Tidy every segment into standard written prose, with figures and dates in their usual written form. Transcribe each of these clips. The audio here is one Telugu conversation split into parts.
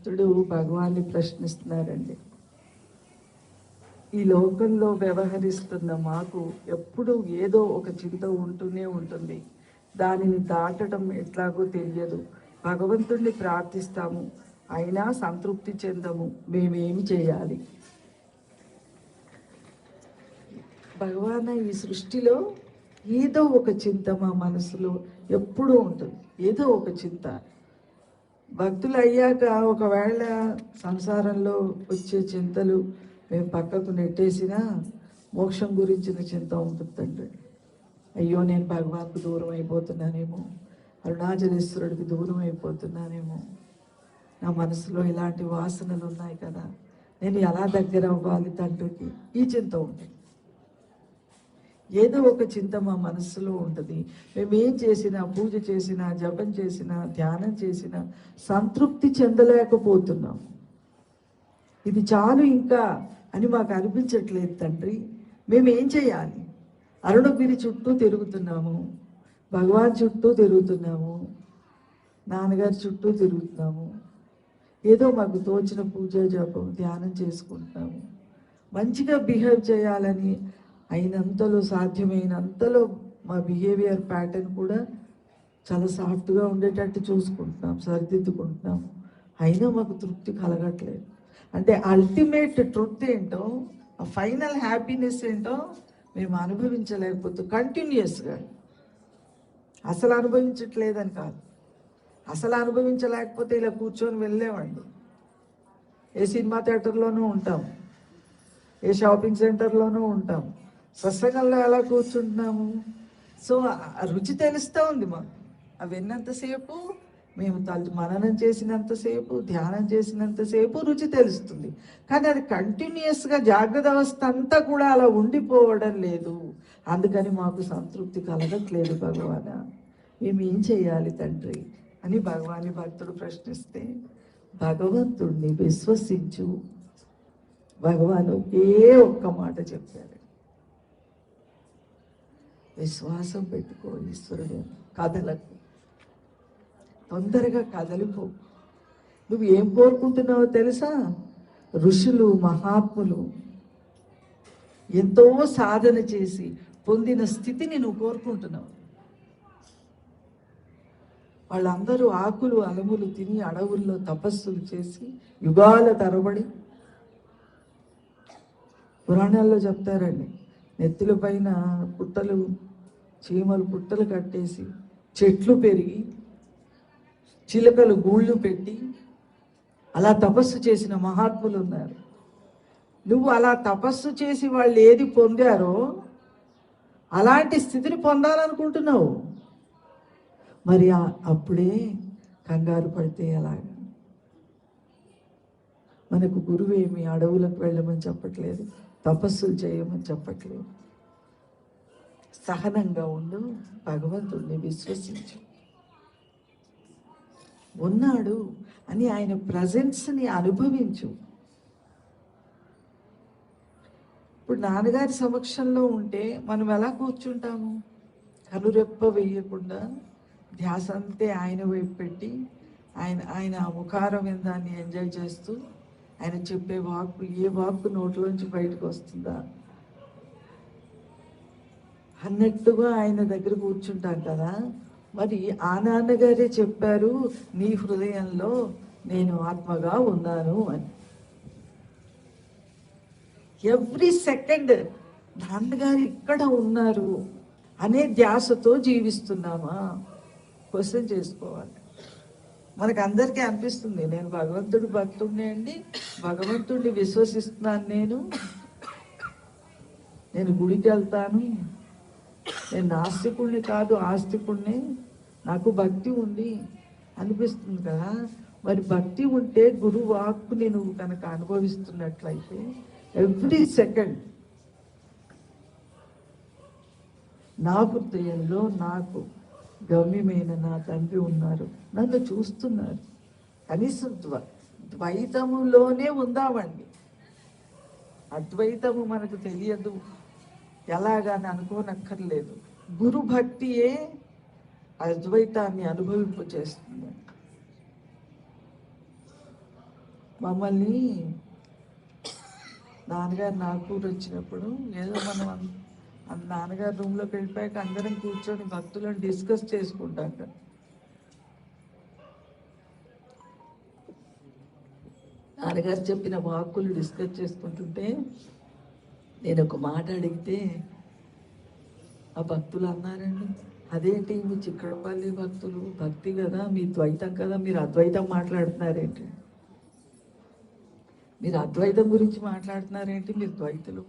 భక్తుడు భగవాన్ని ప్రశ్నిస్తున్నారండి. ఈ లోకంలో వ్యవహరిస్తున్న మాకు ఎప్పుడు ఏదో ఒక చింత ఉంటూనే ఉంటుంది. దానిని దాటడం ఎట్లాగో తెలియదు. భగవంతుణ్ణి ప్రార్థిస్తాము, అయినా సంతృప్తి చెందము. మేమేమి చేయాలి? భగవాన్, ఈ సృష్టిలో ఏదో ఒక చింత మా మనసులో ఎప్పుడూ ఉంటుంది. ఏదో ఒక చింత. భక్తులు అయ్యాక ఒకవేళ సంసారంలో వచ్చే చింతలు మేము పక్కకు నెట్టేసినా మోక్షం గురించిన చింత ఉంటుందండి. అయ్యో, నేను భగవాన్కు దూరం అయిపోతున్నానేమో, అరుణాచలేశ్వరుడికి దూరం అయిపోతున్నానేమో, నా మనసులో ఇలాంటి వాసనలు ఉన్నాయి కదా, నేను ఎలా దగ్గర అవ్వాలి తండ్రికి, ఈ చింత ఉంటుంది. ఏదో ఒక చింత మా మనస్సులో ఉంటుంది. మేమేం చేసినా, పూజ చేసినా, జపం చేసినా, ధ్యానం చేసినా సంతృప్తి చెందలేకపోతున్నాం. ఇది చాలు ఇంకా అని మాకు అనిపించట్లేదు తండ్రి. మేమేం చేయాలి? అరుణగిరి చుట్టూ తిరుగుతున్నాము, భగవాన్ చుట్టూ తిరుగుతున్నాము, నాన్నగారి చుట్టూ తిరుగుతున్నాము. ఏదో మాకు తోచిన పూజ జపం ధ్యానం చేసుకుంటున్నాము. మంచిగా బిహేవ్ చేయాలని అయినంతలో, సాధ్యమైనంతలో మా బిహేవియర్ ప్యాటర్న్ కూడా చాలా సాఫ్ట్గా ఉండేటట్టు చూసుకుంటున్నాం, సరిదిద్దుకుంటున్నాము. అయినా మాకు తృప్తి కలగట్లేదు. అంటే అల్టిమేట్ ట్రుత్ ఏంటో, ఆ ఫైనల్ హ్యాపీనెస్ ఏంటో మేము అనుభవించలేకపోతే కంటిన్యూస్గా, అసలు అనుభవించట్లేదని కాదు, అసలు అనుభవించలేకపోతే ఇలా కూర్చొని వెళ్ళేవాళ్ళు. ఏ సినిమా థియేటర్లోనూ ఉంటాం, ఏ షాపింగ్ సెంటర్లోనూ ఉంటాం, సత్సంగంలో ఎలా కూర్చుంటున్నాము. సో రుచి తెలుస్తూ ఉంది మాకు. అవి విన్నంతసేపు, మేము మననం చేసినంతసేపు, ధ్యానం చేసినంతసేపు రుచి తెలుస్తుంది. కానీ అది కంటిన్యూస్గా జాగ్రత్త అవస్థ అంతా కూడా అలా ఉండిపోవడం లేదు. అందుకని మాకు సంతృప్తి కలగట్లేదు భగవాన్. మేము ఏం చేయాలి తండ్రి అని భగవాన్ని భక్తుడు ప్రశ్నిస్తే, భగవంతుడిని విశ్వసించు. భగవాను ఒకే ఒక్క మాట చెప్పారు, విశ్వాసం పెట్టుకో ఈశ్వరుడు. కదలకు, తొందరగా కదలిపో. నువ్వు ఏం కోరుకుంటున్నావో తెలుసా? ఋషులు, మహాత్ములు ఎంతో సాధన చేసి పొందిన స్థితిని నువ్వు కోరుకుంటున్నావు. వాళ్ళందరూ ఆకులు అలములు తిని అడవుల్లో తపస్సులు చేసి యుగాల తరబడి, పురాణాల్లో చెప్తారండి, నెత్తుల పైన పుట్టలు, చీమలు పుట్టలు కట్టేసి, చెట్లు పెరిగి, చిలకలు గూళ్ళు పెట్టి అలా తపస్సు చేసిన మహాత్ములు ఉన్నారు. నువ్వు అలా తపస్సు చేసి వాళ్ళు ఏది పొందారో అలాంటి స్థితిని పొందాలనుకుంటున్నావు. మరి అప్పుడే కంగారు పడితే ఎలాగా? మనకు గురువు ఏమి అడవులకు వెళ్ళమని చెప్పట్లేదు, తపస్సులు చేయమని చెప్పట్లేదు. సహనంగా ఉండు, భగవంతుడిని విశ్వసించు. ఉన్నాడు అని ఆయన ప్రజెన్స్ని అనుభవించు. ఇప్పుడు నాన్నగారి సమక్షంలో ఉంటే మనం ఎలా కూర్చుంటాము? కనురెప్ప వేయకుండా ధ్యాస అంతే ఆయన వైపు పెట్టి, ఆయన ముఖారం దాన్ని ఎంజాయ్ చేస్తూ, ఆయన చెప్పే వాక్కు, ఏ వాక్కు నోట్లోంచి బయటకు వస్తుందా అన్నట్టుగా ఆయన దగ్గర కూర్చుంటాం కదా. మరి ఆ నాన్నగారే చెప్పారు, నీ హృదయంలో నేను ఆత్మగా ఉన్నాను అని. ఎవ్రీ సెకండ్ నాన్నగారు ఇక్కడ ఉన్నారు అనే ధ్యాసతో జీవిస్తున్నామా? క్వశ్చన్ చేసుకోవాలి. మనకు అందరికీ అనిపిస్తుంది, నేను భగవంతుడి భక్తుడిని అండి, భగవంతుడిని విశ్వసిస్తున్నాను, నేను గుడికి వెళ్తాను, నేను నాస్తికుడిని కాదు ఆస్తికుడిని, నాకు భక్తి ఉంది అనిపిస్తుంది కదా. మరి భక్తి ఉంటే గురువు వాక్కుని నువ్వు కనుక అనుభవిస్తున్నట్లయితే ఎవ్రీ సెకండ్ నా హృదయంలో నాకు గమ్యమైన నా తండ్రి ఉన్నారు, నన్ను చూస్తున్నారు. కనీసం ద్వైతములోనే ఉందామండి. అద్వైతము మనకు తెలియదు ఎలాగాని అనుకోనక్కర్లేదు. గురు భక్తియే అద్వైతాన్ని అనుభవింప చేస్తుంది. మమ్మల్ని నాన్నగారు నాగపూర్ వచ్చినప్పుడు ఏదో మనం నాన్నగారు రూమ్లోకి వెళ్ళిపోయాక అందరం కూర్చొని భక్తులను డిస్కస్ చేసుకుంటాం కదా. నాన్నగారు చెప్పిన వాక్కులు డిస్కస్ చేసుకుంటుంటే నేను ఒక మాట అడిగితే ఆ భక్తులు అన్నారండి, అదేంటి మీ చిక్కడపల్లి భక్తులు భక్తి కదా, మీ ద్వైతం కదా, మీరు అద్వైతం మాట్లాడుతున్నారేంటి, మీరు అద్వైతం గురించి మాట్లాడుతున్నారేంటి, మీరు ద్వైతులు,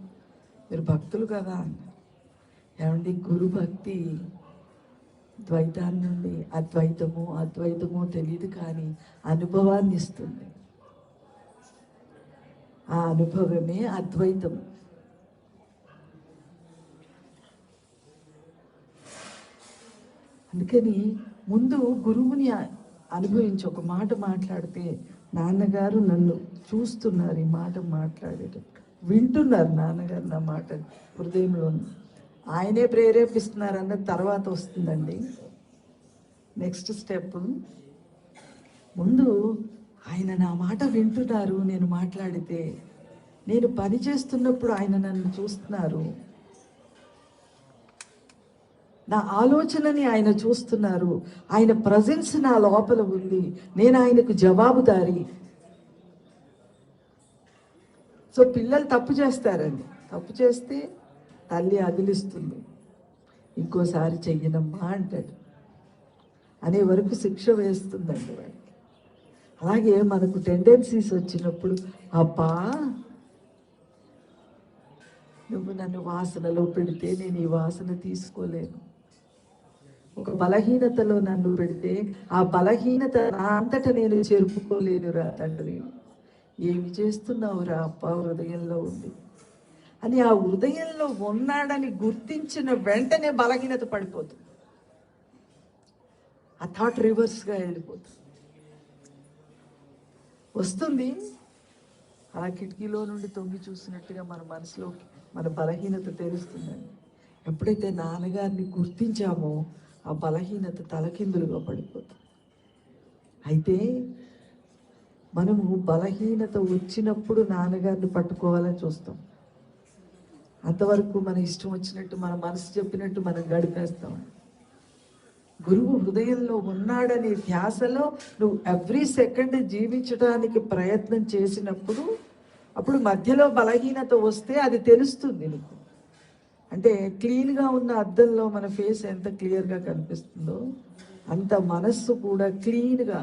మీరు భక్తులు కదా అన్నారు. ఏమండి, గురు భక్తి ద్వైతాన్ని నుండి అద్వైతమో తెలియదు కానీ అనుభవాన్ని ఇస్తుంది. ఆ అనుభవమే అద్వైతం. అందుకని ముందు గురువుని అనుభవించి ఒక మాట మాట్లాడితే, నాన్నగారు నన్ను చూస్తున్నారు, ఈ మాట మాట్లాడేటప్పుడు వింటున్నారు నాన్నగారు నా మాట హృదయంలో, ఆయనే ప్రేరేపిస్తున్నారు అన్నది తర్వాత వస్తుందండి. నెక్స్ట్ స్టెప్, ముందు ఆయన నా మాట వింటున్నారు. నేను మాట్లాడితే, నేను పని చేస్తున్నప్పుడు ఆయన నన్ను చూస్తున్నారు, నా ఆలోచనని ఆయన చూస్తున్నారు, ఆయన ప్రజెన్స్ నా లోపల ఉంది, నేను ఆయనకు జవాబుదారి. సో పిల్లలు తప్పు చేస్తారండి, తప్పు చేస్తే తల్లి అదిలిస్తుంది, ఇంకోసారి చెయ్యనమ్మా అంటాడు, అనే వరకు శిక్ష వేస్తుందండి వాడికి. అలాగే మనకు టెండెన్సీస్ వచ్చినప్పుడు, అబ్బా నువ్వు నన్ను వాసనలో పెడితే నేను ఈ వాసన తీసుకోలేను, ఒక బలహీనతలో నన్ను పెడితే ఆ బలహీనత నా అంతటా నేను చేరుకోలేనురా తండ్రి, ఏమి చేస్తున్నావురా అప్ప హృదయంలో ఉంది అని, ఆ హృదయంలో ఉన్నాడని గుర్తించిన వెంటనే బలహీనత పడిపోతుంది, ఆ థాట్ రివర్స్గా వెళ్ళిపోతుంది. వస్తుంది అలా కిటికీలో నుండి తొంగి చూసినట్టుగా మన మనసులోకి మన బలహీనత తెలుస్తుందండి. ఎప్పుడైతే నాన్నగారిని గుర్తించామో ఆ బలహీనత తలకిందులుగా పడిపోతుంది. అయితే మనము బలహీనత వచ్చినప్పుడు నాన్నగారిని పట్టుకోవాలని చూస్తాం, అంతవరకు మన ఇష్టం వచ్చినట్టు మన మనసు చెప్పినట్టు మనం గడిపేస్తాం. గురువు హృదయంలో ఉన్నాడనే ధ్యాసలో నువ్వు ఎవ్రీ సెకండ్ జీవించడానికి ప్రయత్నం చేసినప్పుడు, అప్పుడు మధ్యలో బలహీనత వస్తే అది తెలుస్తుంది నీకు. అంటే క్లీన్గా ఉన్న అద్దంలో మన ఫేస్ ఎంత క్లియర్గా కనిపిస్తుందో అంత మనస్సు కూడా క్లీన్గా,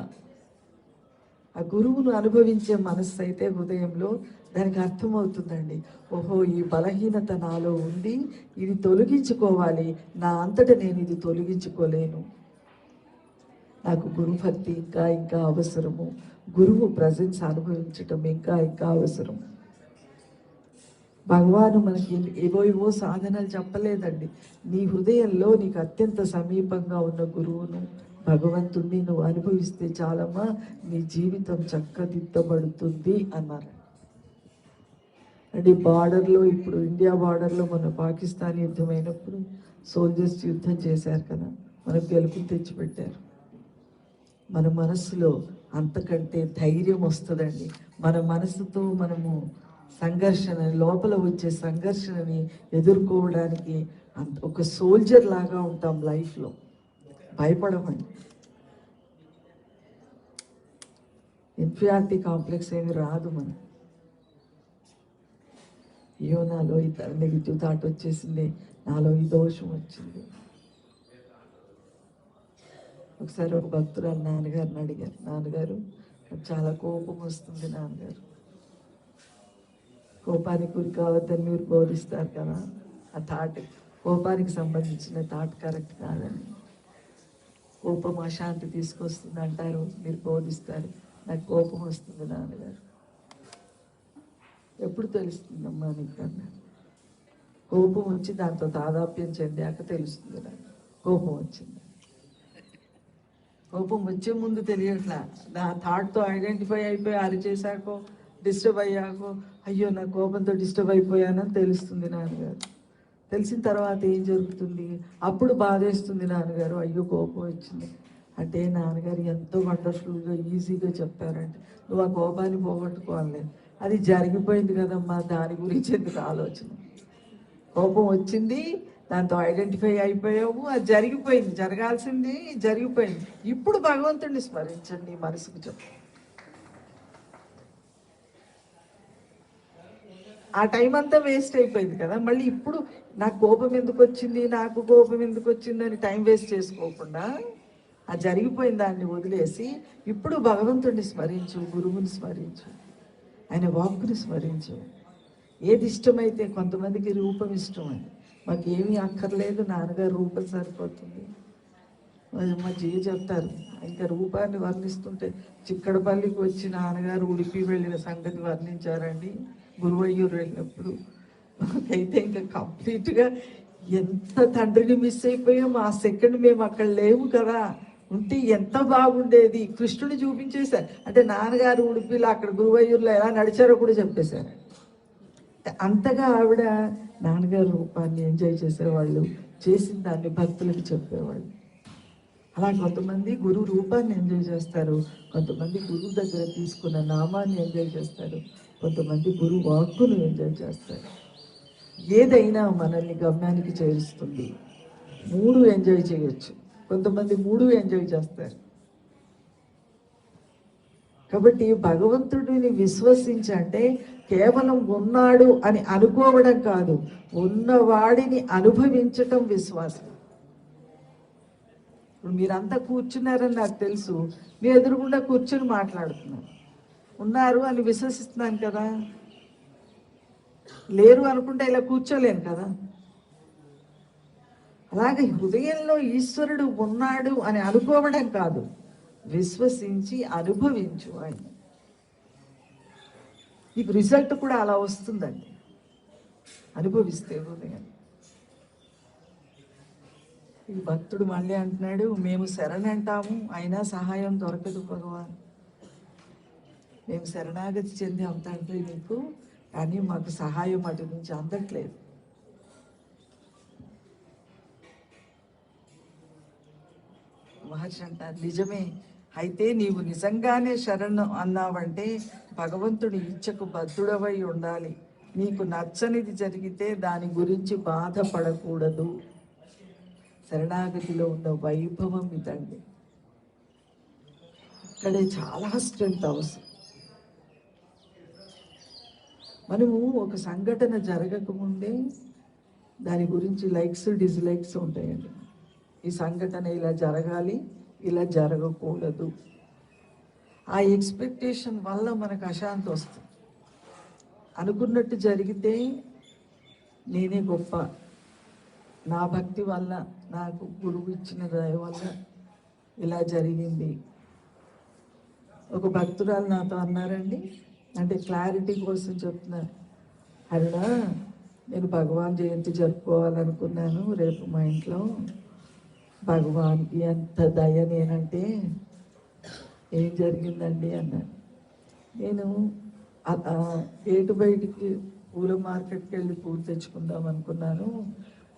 ఆ గురువును అనుభవించే మనస్సు అయితే హృదయంలో దానికి అర్థమవుతుందండి, ఓహో ఈ బలహీనత నాలో ఉంది, ఇది తొలగించుకోవాలి, నా అంతటా నేను ఇది తొలగించుకోలేను, నాకు గురు భక్తి ఇంకా అవసరము, గురువు ప్రజెన్స్ అనుభవించటం ఇంకా అవసరం. భగవాను మనకి ఏవో సాధనలు చెప్పలేదండి, నీ హృదయంలో నీకు అత్యంత సమీపంగా ఉన్న గురువును భగవంతుణ్ణి నువ్వు అనుభవిస్తే చాలమ్మా, నీ జీవితం చక్కదిద్దబడుతుంది అన్నారు. అంటే బార్డర్లో, ఇప్పుడు ఇండియా బార్డర్లో మన పాకిస్తాన్ యుద్ధమైనప్పుడు సోల్జర్స్ యుద్ధం చేశారు కదా, మనకు గెలుపు తెచ్చిపెట్టారు. మన మనసులో అంతకంటే ధైర్యం వస్తుందండి. మన మనసుతో మనము లోపల వచ్చే సంఘర్షణని ఎదుర్కోవడానికి ఒక సోల్జర్ లాగా ఉంటాం లైఫ్లో, భయపడమండి. ఇన్ఫీరియారిటీ కాంప్లెక్స్ ఏమి రాదు మనం, అయ్యో నాలో ఈ నెగిటివ్ థాట్ వచ్చేసింది, నాలో ఈ దోషం వచ్చింది. ఒకసారి ఒక భక్తురాలు నాన్నగారిని అడిగారు, నాన్నగారు చాలా కోపం వస్తుంది నాన్నగారు, కోపానికి గురి కావద్దని మీరు బోధిస్తారు కదా, ఆ థాట్ కోపానికి సంబంధించిన థాట్ కరెక్ట్ కాదని, కోపం అశాంతి తీసుకొస్తుంది అంటారు, మీరు బోధిస్తారు, నాకు కోపం వస్తుంది నాన్నగారు. ఎప్పుడు తెలుస్తుందమ్మా నీకు అన్నారు. కోపం వచ్చి దాంతో తాదాప్యం చెందాక తెలుస్తుంది నాకు కోపం వచ్చింది. కోపం వచ్చే ముందు తెలియట్లా, నా థాట్తో ఐడెంటిఫై అయిపోయి అరిచేసాకో డిస్టర్బ్ అయ్యాకో, అయ్యో నా కోపంతో డిస్టర్బ్ అయిపోయానని తెలుస్తుంది నాన్నగారు. తెలిసిన తర్వాత ఏం జరుగుతుంది, అప్పుడు బాధేస్తుంది నాన్నగారు, అయ్యో కోపం వచ్చింది, అంటే నాన్నగారు ఎంతో వండర్ఫుల్గా ఈజీగా చెప్పారంటే నువ్వు ఆ కోపాన్ని పోగొట్టుకోవాలి. అది జరిగిపోయింది కదమ్మా, దాని గురించి ఎందుకు ఆలోచన. కోపం వచ్చింది, దాంతో ఐడెంటిఫై అయిపోయావు, అది జరిగిపోయింది, జరగాల్సింది జరిగిపోయింది. ఇప్పుడు భగవంతుడిని స్మరించండి, మనసుకు చెప్పు. ఆ టైం అంతా వేస్ట్ అయిపోయింది కదా. మళ్ళీ ఇప్పుడు నాకు కోపం ఎందుకు వచ్చింది, నాకు కోపం ఎందుకు వచ్చింది అని టైం వేస్ట్ చేసుకోకుండా ఆ జరిగిపోయిన దాన్ని వదిలేసి ఇప్పుడు భగవంతుడిని స్మరించు, గురువుని స్మరించు, ఆయన వాక్కుని స్మరించు. ఏది ఇష్టమైతే, కొంతమందికి రూపం ఇష్టం అని, మాకు ఏమీ అక్కర్లేదు, నాన్నగారు రూపం సరిపోతుంది. మా జీవి చెప్తారు, ఇంకా రూపాన్ని వర్ణిస్తుంటే చిక్కడపల్లికి వచ్చి నాన్నగారు ఉడిపి వెళ్ళిన సంగతి వర్ణించారండి గురువయ్యూరు వెళ్ళినప్పుడు. మాకైతే ఇంకా కంప్లీట్గా ఎంత తండ్రిని మిస్ అయిపోయాము. ఆ సెకండ్ మేము అక్కడ లేవు కదా, ఉంటే ఎంత బాగుండేది. కృష్ణుని చూపించేశారు, అంటే నాన్నగారు ఉడిపిలో అక్కడ గురువయ్యూరులో ఎలా నడిచారో కూడా చెప్పేశారు. అంతగా ఆవిడ నాన్నగారు రూపాన్ని ఎంజాయ్ చేసేవాళ్ళు, చేసిన దాన్ని భక్తులకు చెప్పేవాళ్ళు. అలా కొంతమంది గురువు రూపాన్ని ఎంజాయ్ చేస్తారు, కొంతమంది గురువు దగ్గర తీసుకున్న నామాన్ని ఎంజాయ్ చేస్తారు, కొంతమంది గురువు వాక్కును ఎంజాయ్ చేస్తారు. ఏదైనా మనల్ని గమ్యానికి చేరుస్తుంది. మూడు ఎంజాయ్ చేయొచ్చు, కొంతమంది మూడు ఎంజాయ్ చేస్తారు. కాబట్టి భగవంతుడిని విశ్వసించంటే కేవలం ఉన్నాడు అని అనుకోవడం కాదు, ఉన్నవాడిని అనుభవించటం విశ్వాసం. ఇప్పుడు మీరంతా కూర్చున్నారని నాకు తెలుసు, మీ ఎదురుగుండా కూర్చొని మాట్లాడుతున్నారు, ఉన్నారు అని విశ్వసిస్తున్నాను కదా. లేరు అనుకుంటే ఇలా కూర్చోలేను కదా. అలాగే హృదయంలో ఈశ్వరుడు ఉన్నాడు అని అనుకోవడం కాదు, విశ్వసించి అనుభవించు ఆయన. నీకు రిజల్ట్ కూడా అలా వస్తుందండి, అనుభవిస్తే హృదయం. ఈ భక్తుడు మళ్ళీ అంటున్నాడు, మేము శరణంటాము అయినా సహాయం దొరకదు భగవాన్. మేము శరణాగతి చెంది తండ్రి నీకు, కానీ మాకు సహాయం అటు నుంచి అందట్లేదు. మహర్షి అంటారు, నిజమే, అయితే నీవు నిజంగానే శరణు అన్నావంటే భగవంతుడి ఇచ్చకు బద్ధుడవై ఉండాలి. నీకు నచ్చనిది జరిగితే దాని గురించి బాధపడకూడదు. శరణాగతిలో ఉన్న వైభవం ఇదండి. ఇక్కడే చాలా స్ట్రెంత్ అవసరం. మనము ఒక సంఘటన జరగకముందే దాని గురించి లైక్స్ డిస్లైక్స్ ఉంటాయండి. ఈ సంఘటన ఇలా జరగాలి, ఇలా జరగకూడదు. ఆ ఎక్స్పెక్టేషన్ వల్ల మనకు అశాంతి వస్తుంది. అనుకున్నట్టు జరిగితే నేనే గొప్ప, నా భక్తి వల్ల, నాకు గురువు ఇచ్చిన దయ వల్ల ఇలా జరిగింది. ఒక భక్తురాలు నాతో అన్నారండి, అంటే క్లారిటీ కోసం చెప్తున్నారు, అరుణ నేను భగవాన్ జయంతి జరుపుకోవాలనుకున్నాను రేపు మా ఇంట్లో, భగవాన్కి ఎంత దయ నేనంటే ఏం జరిగిందండి అన్నాను. నేను గేటు బయటికి పూల మార్కెట్కి వెళ్ళి పూలు తెచ్చుకుందాం అనుకున్నాను.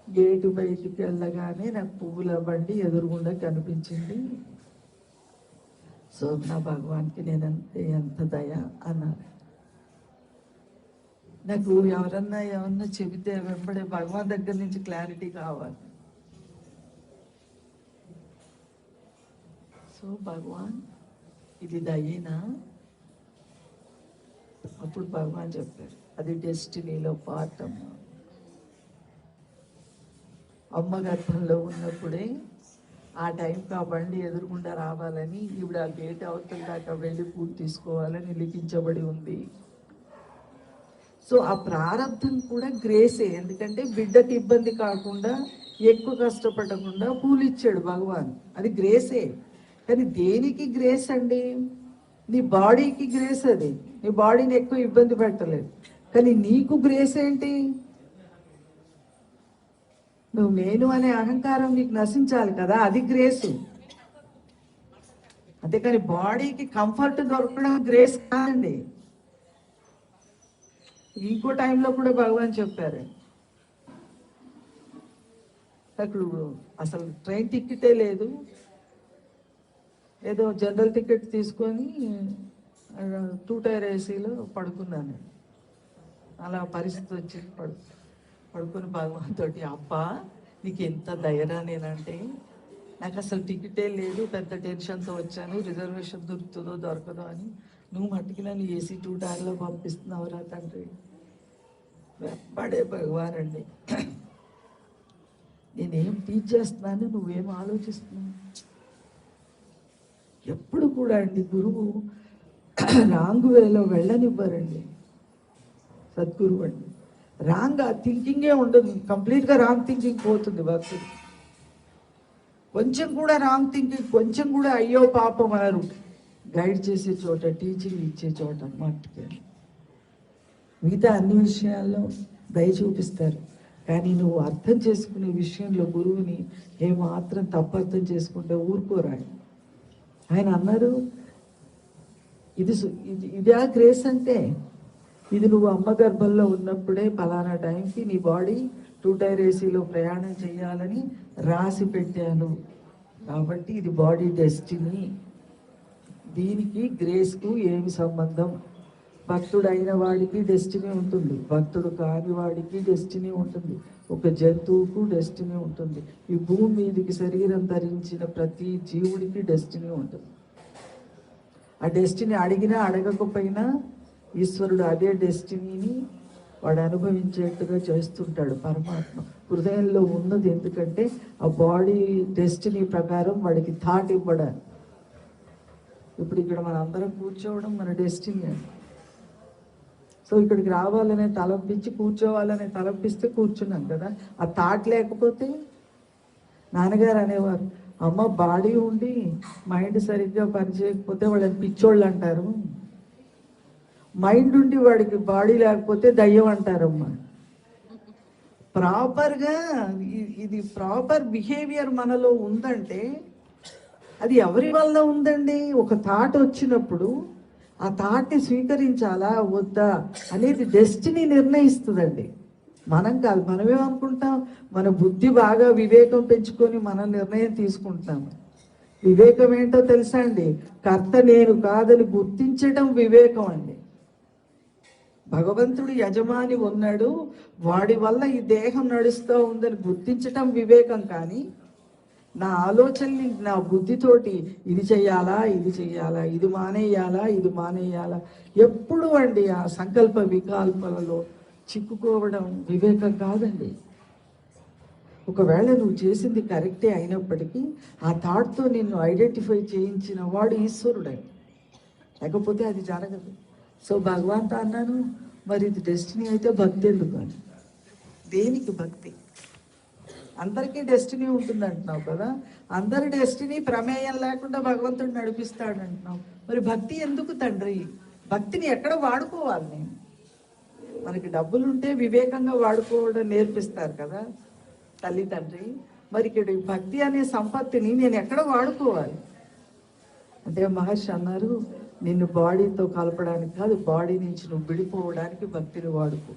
గేటు బయటికి వెళ్ళగానే నాకు పువ్వుల బండి ఎదురుగుండా కనిపించింది. సో నా భగవాన్కి నేనంటే ఎంత దయ అన్నారు. నాకు ఎవరన్నా ఏమన్నా చెబితే వెంబడే భగవాన్ దగ్గర నుంచి క్లారిటీ కావాలి. సో భగవాన్ ఇది దయేనా? అప్పుడు భగవాన్ చెప్పారు, అది డెస్టినీలో పార్ట్ అమ్మ. అమ్మ గర్భంలో ఉన్నప్పుడే ఆ టైంకి ఆ బండి ఎదురుగుండా రావాలని, ఈవిడ ఆ గేట్ అవతల దాకా వెళ్ళి పూలు తీసుకోవాలని లిఖించబడి ఉంది. సో ఆ ప్రారంభం కూడా గ్రేసే, ఎందుకంటే బిడ్డకి ఇబ్బంది కాకుండా, ఎక్కువ కష్టపడకుండా పూలు ఇచ్చాడు భగవాన్, అది గ్రేసే. కానీ దేనికి గ్రేస్ అండి? నీ బాడీకి గ్రేస్ అది, నీ బాడీని ఎక్కువ ఇబ్బంది పెట్టలేదు. కానీ నీకు గ్రేస్ ఏంటి? నువ్వు నేను అనే అహంకారం నీకు నశించాలి కదా, అది గ్రేసు. అంతేకాని బాడీకి కంఫర్ట్ దొరకడం గ్రేస్ కాదండి. ఇంకో టైంలో కూడా భగవాన్ చెప్పారు, అక్కడ అసలు ట్రైన్ టికెటే లేదు, ఏదో జనరల్ టికెట్ తీసుకొని 2 టైర్ ఏసీలో పడుకున్నాను. అలా పరిస్థితి వచ్చింది. పడుకొని భగవంతుడి, అబ్బా నీకు ఎంత ధైర్యం నేనంటే, నాకు అసలు టికెటే లేదు, పెద్ద టెన్షన్తో వచ్చాను, రిజర్వేషన్ దొరుకుతుందో దొరకదో అని. నువ్వు మట్టుకి నన్ను ఏసీ 2 టైర్లో పంపిస్తున్నావురా తండ్రి. వెంబడే భగవాన్ అండి. నేనేం టీచ్ చేస్తున్నాను, నువ్వేం ఆలోచిస్తున్నావు? ఎప్పుడు కూడా అండి గురువు రాంగ్ వేలో వెళ్ళనివ్వరండి. సద్గురువు అండి రాంగ్ థింకింగే ఉండదు, కంప్లీట్గా రాంగ్ థింకింగ్ పోతుంది భక్తుడు. కొంచెం కూడా రాంగ్ థింకింగ్, కొంచెం కూడా అయ్యో పాపం అన్నారు గైడ్ చేసే చోట, టీచింగ్ ఇచ్చే చోట మట్టుకే. మిగతా అన్ని విషయాల్లో దయ చూపిస్తారు, కానీ నువ్వు అర్థం చేసుకునే విషయంలో గురువుని ఏమాత్రం తప్పు అర్థం చేసుకుంటే ఊరుకోరాడు. ఆయన అన్నారు, ఇదే గ్రేస్ అంటే, ఇది నువ్వు అమ్మ గర్భంలో ఉన్నప్పుడే పలానా టైంకి నీ బాడీ 2 టైర్ ఏసీలో ప్రయాణం చేయాలని రాసి పెట్టాను, కాబట్టి ఇది బాడీ డెస్టినీ. దీనికి గ్రేస్కు ఏమి సంబంధం? భక్తుడు అయిన వాడికి డెస్టినీ ఉంటుంది, భక్తుడు కాని వాడికి డెస్టినీ ఉంటుంది, ఒక జంతువుకు డెస్టినీ ఉంటుంది, ఈ భూమి మీదకి శరీరం ధరించిన ప్రతి జీవుడికి డెస్టినీ ఉంటుంది. ఆ డెస్టినీ అడిగినా అడగకపోయినా ఈశ్వరుడు అదే డెస్టినీని వాడు అనుభవించేట్టుగా చేస్తుంటాడు. పరమాత్మ హృదయంలో ఉన్నది ఎందుకంటే ఆ బాడీ డెస్టినీ ప్రకారం వాడికి థాట్ ఇవ్వడానికి. ఇప్పుడు ఇక్కడ మన అందరం కూర్చోవడం మన డెస్టినీ అండి. సో ఇక్కడికి రావాలనే తలంపించి, కూర్చోవాలనే తలంపిస్తే కూర్చున్నాం కదా. ఆ థాట్ లేకపోతే, నాన్నగారు అనేవారు, అమ్మ బాడీ ఉండి మైండ్ సరిగ్గా పనిచేయకపోతే వాళ్ళని పిచ్చోళ్ళు అంటారు, మైండ్ ఉండి వాడికి బాడీ లేకపోతే దయ్యం అంటారమ్మా. ప్రాపర్గా ఇది ప్రాపర్ బిహేవియర్ మనలో ఉందంటే అది ఎవరి వల్ల ఉందండి? ఒక థాట్ వచ్చినప్పుడు ఆ థాట్ని స్వీకరించాలా వద్దా అనేది డెస్టినీ నిర్ణయిస్తుందండి, మనం కాదు. మనమేమనుకుంటాం, మన బుద్ధి బాగా వివేకం పెంచుకొని మనం నిర్ణయం తీసుకుంటాము. వివేకం ఏంటో తెలుసా అండి? కర్త నేను కాదని గుర్తించడం వివేకం అండి. భగవంతుడు యజమాని ఉన్నాడు, వాడి వల్ల ఈ దేహం నడుస్తూ ఉందని గుర్తించటం వివేకం. కానీ నా ఆలోచనని నా బుద్ధితోటి ఇది చెయ్యాలా, ఇది చెయ్యాలా, ఇది మానేయాలా, ఇది మానేయాలా, ఎప్పుడు అండి ఆ సంకల్ప వికల్పాలలో చిక్కుకోవడం వివేకం కాదండి. ఒకవేళ నువ్వు చేసింది కరెక్టే అయినప్పటికీ ఆ థాట్తో నిన్ను ఐడెంటిఫై చేయించిన వాడు ఈశ్వరుడే, లేకపోతే అది జరగదు. సో భగవంతా అన్నాను, మరి ఇది డెస్టినీ అయితే భక్తి ఎందుకు అని. దేనికి భక్తి? అందరికీ డెస్టినీ ఉంటుంది అంటున్నావు కదా, అందరి డెస్టినీ ప్రమేయం లేకుండా భగవంతుడు నడిపిస్తాడు అంటున్నావు, మరి భక్తి ఎందుకు తండ్రి? భక్తిని ఎక్కడ వాడుకోవాలి? నేను మనకి డబ్బులుంటే వివేకంగా వాడుకోవడం నేర్పిస్తారు కదా తల్లి తండ్రి, మరి ఇక్కడ భక్తి అనే సంపత్తిని నేను ఎక్కడ వాడుకోవాలి అంటే మహర్షి అన్నారు, నిన్ను బాడీతో కలపడానికి కాదు, బాడీ నుంచి నువ్వు విడిపోవడానికి భక్తిని వాడుకో.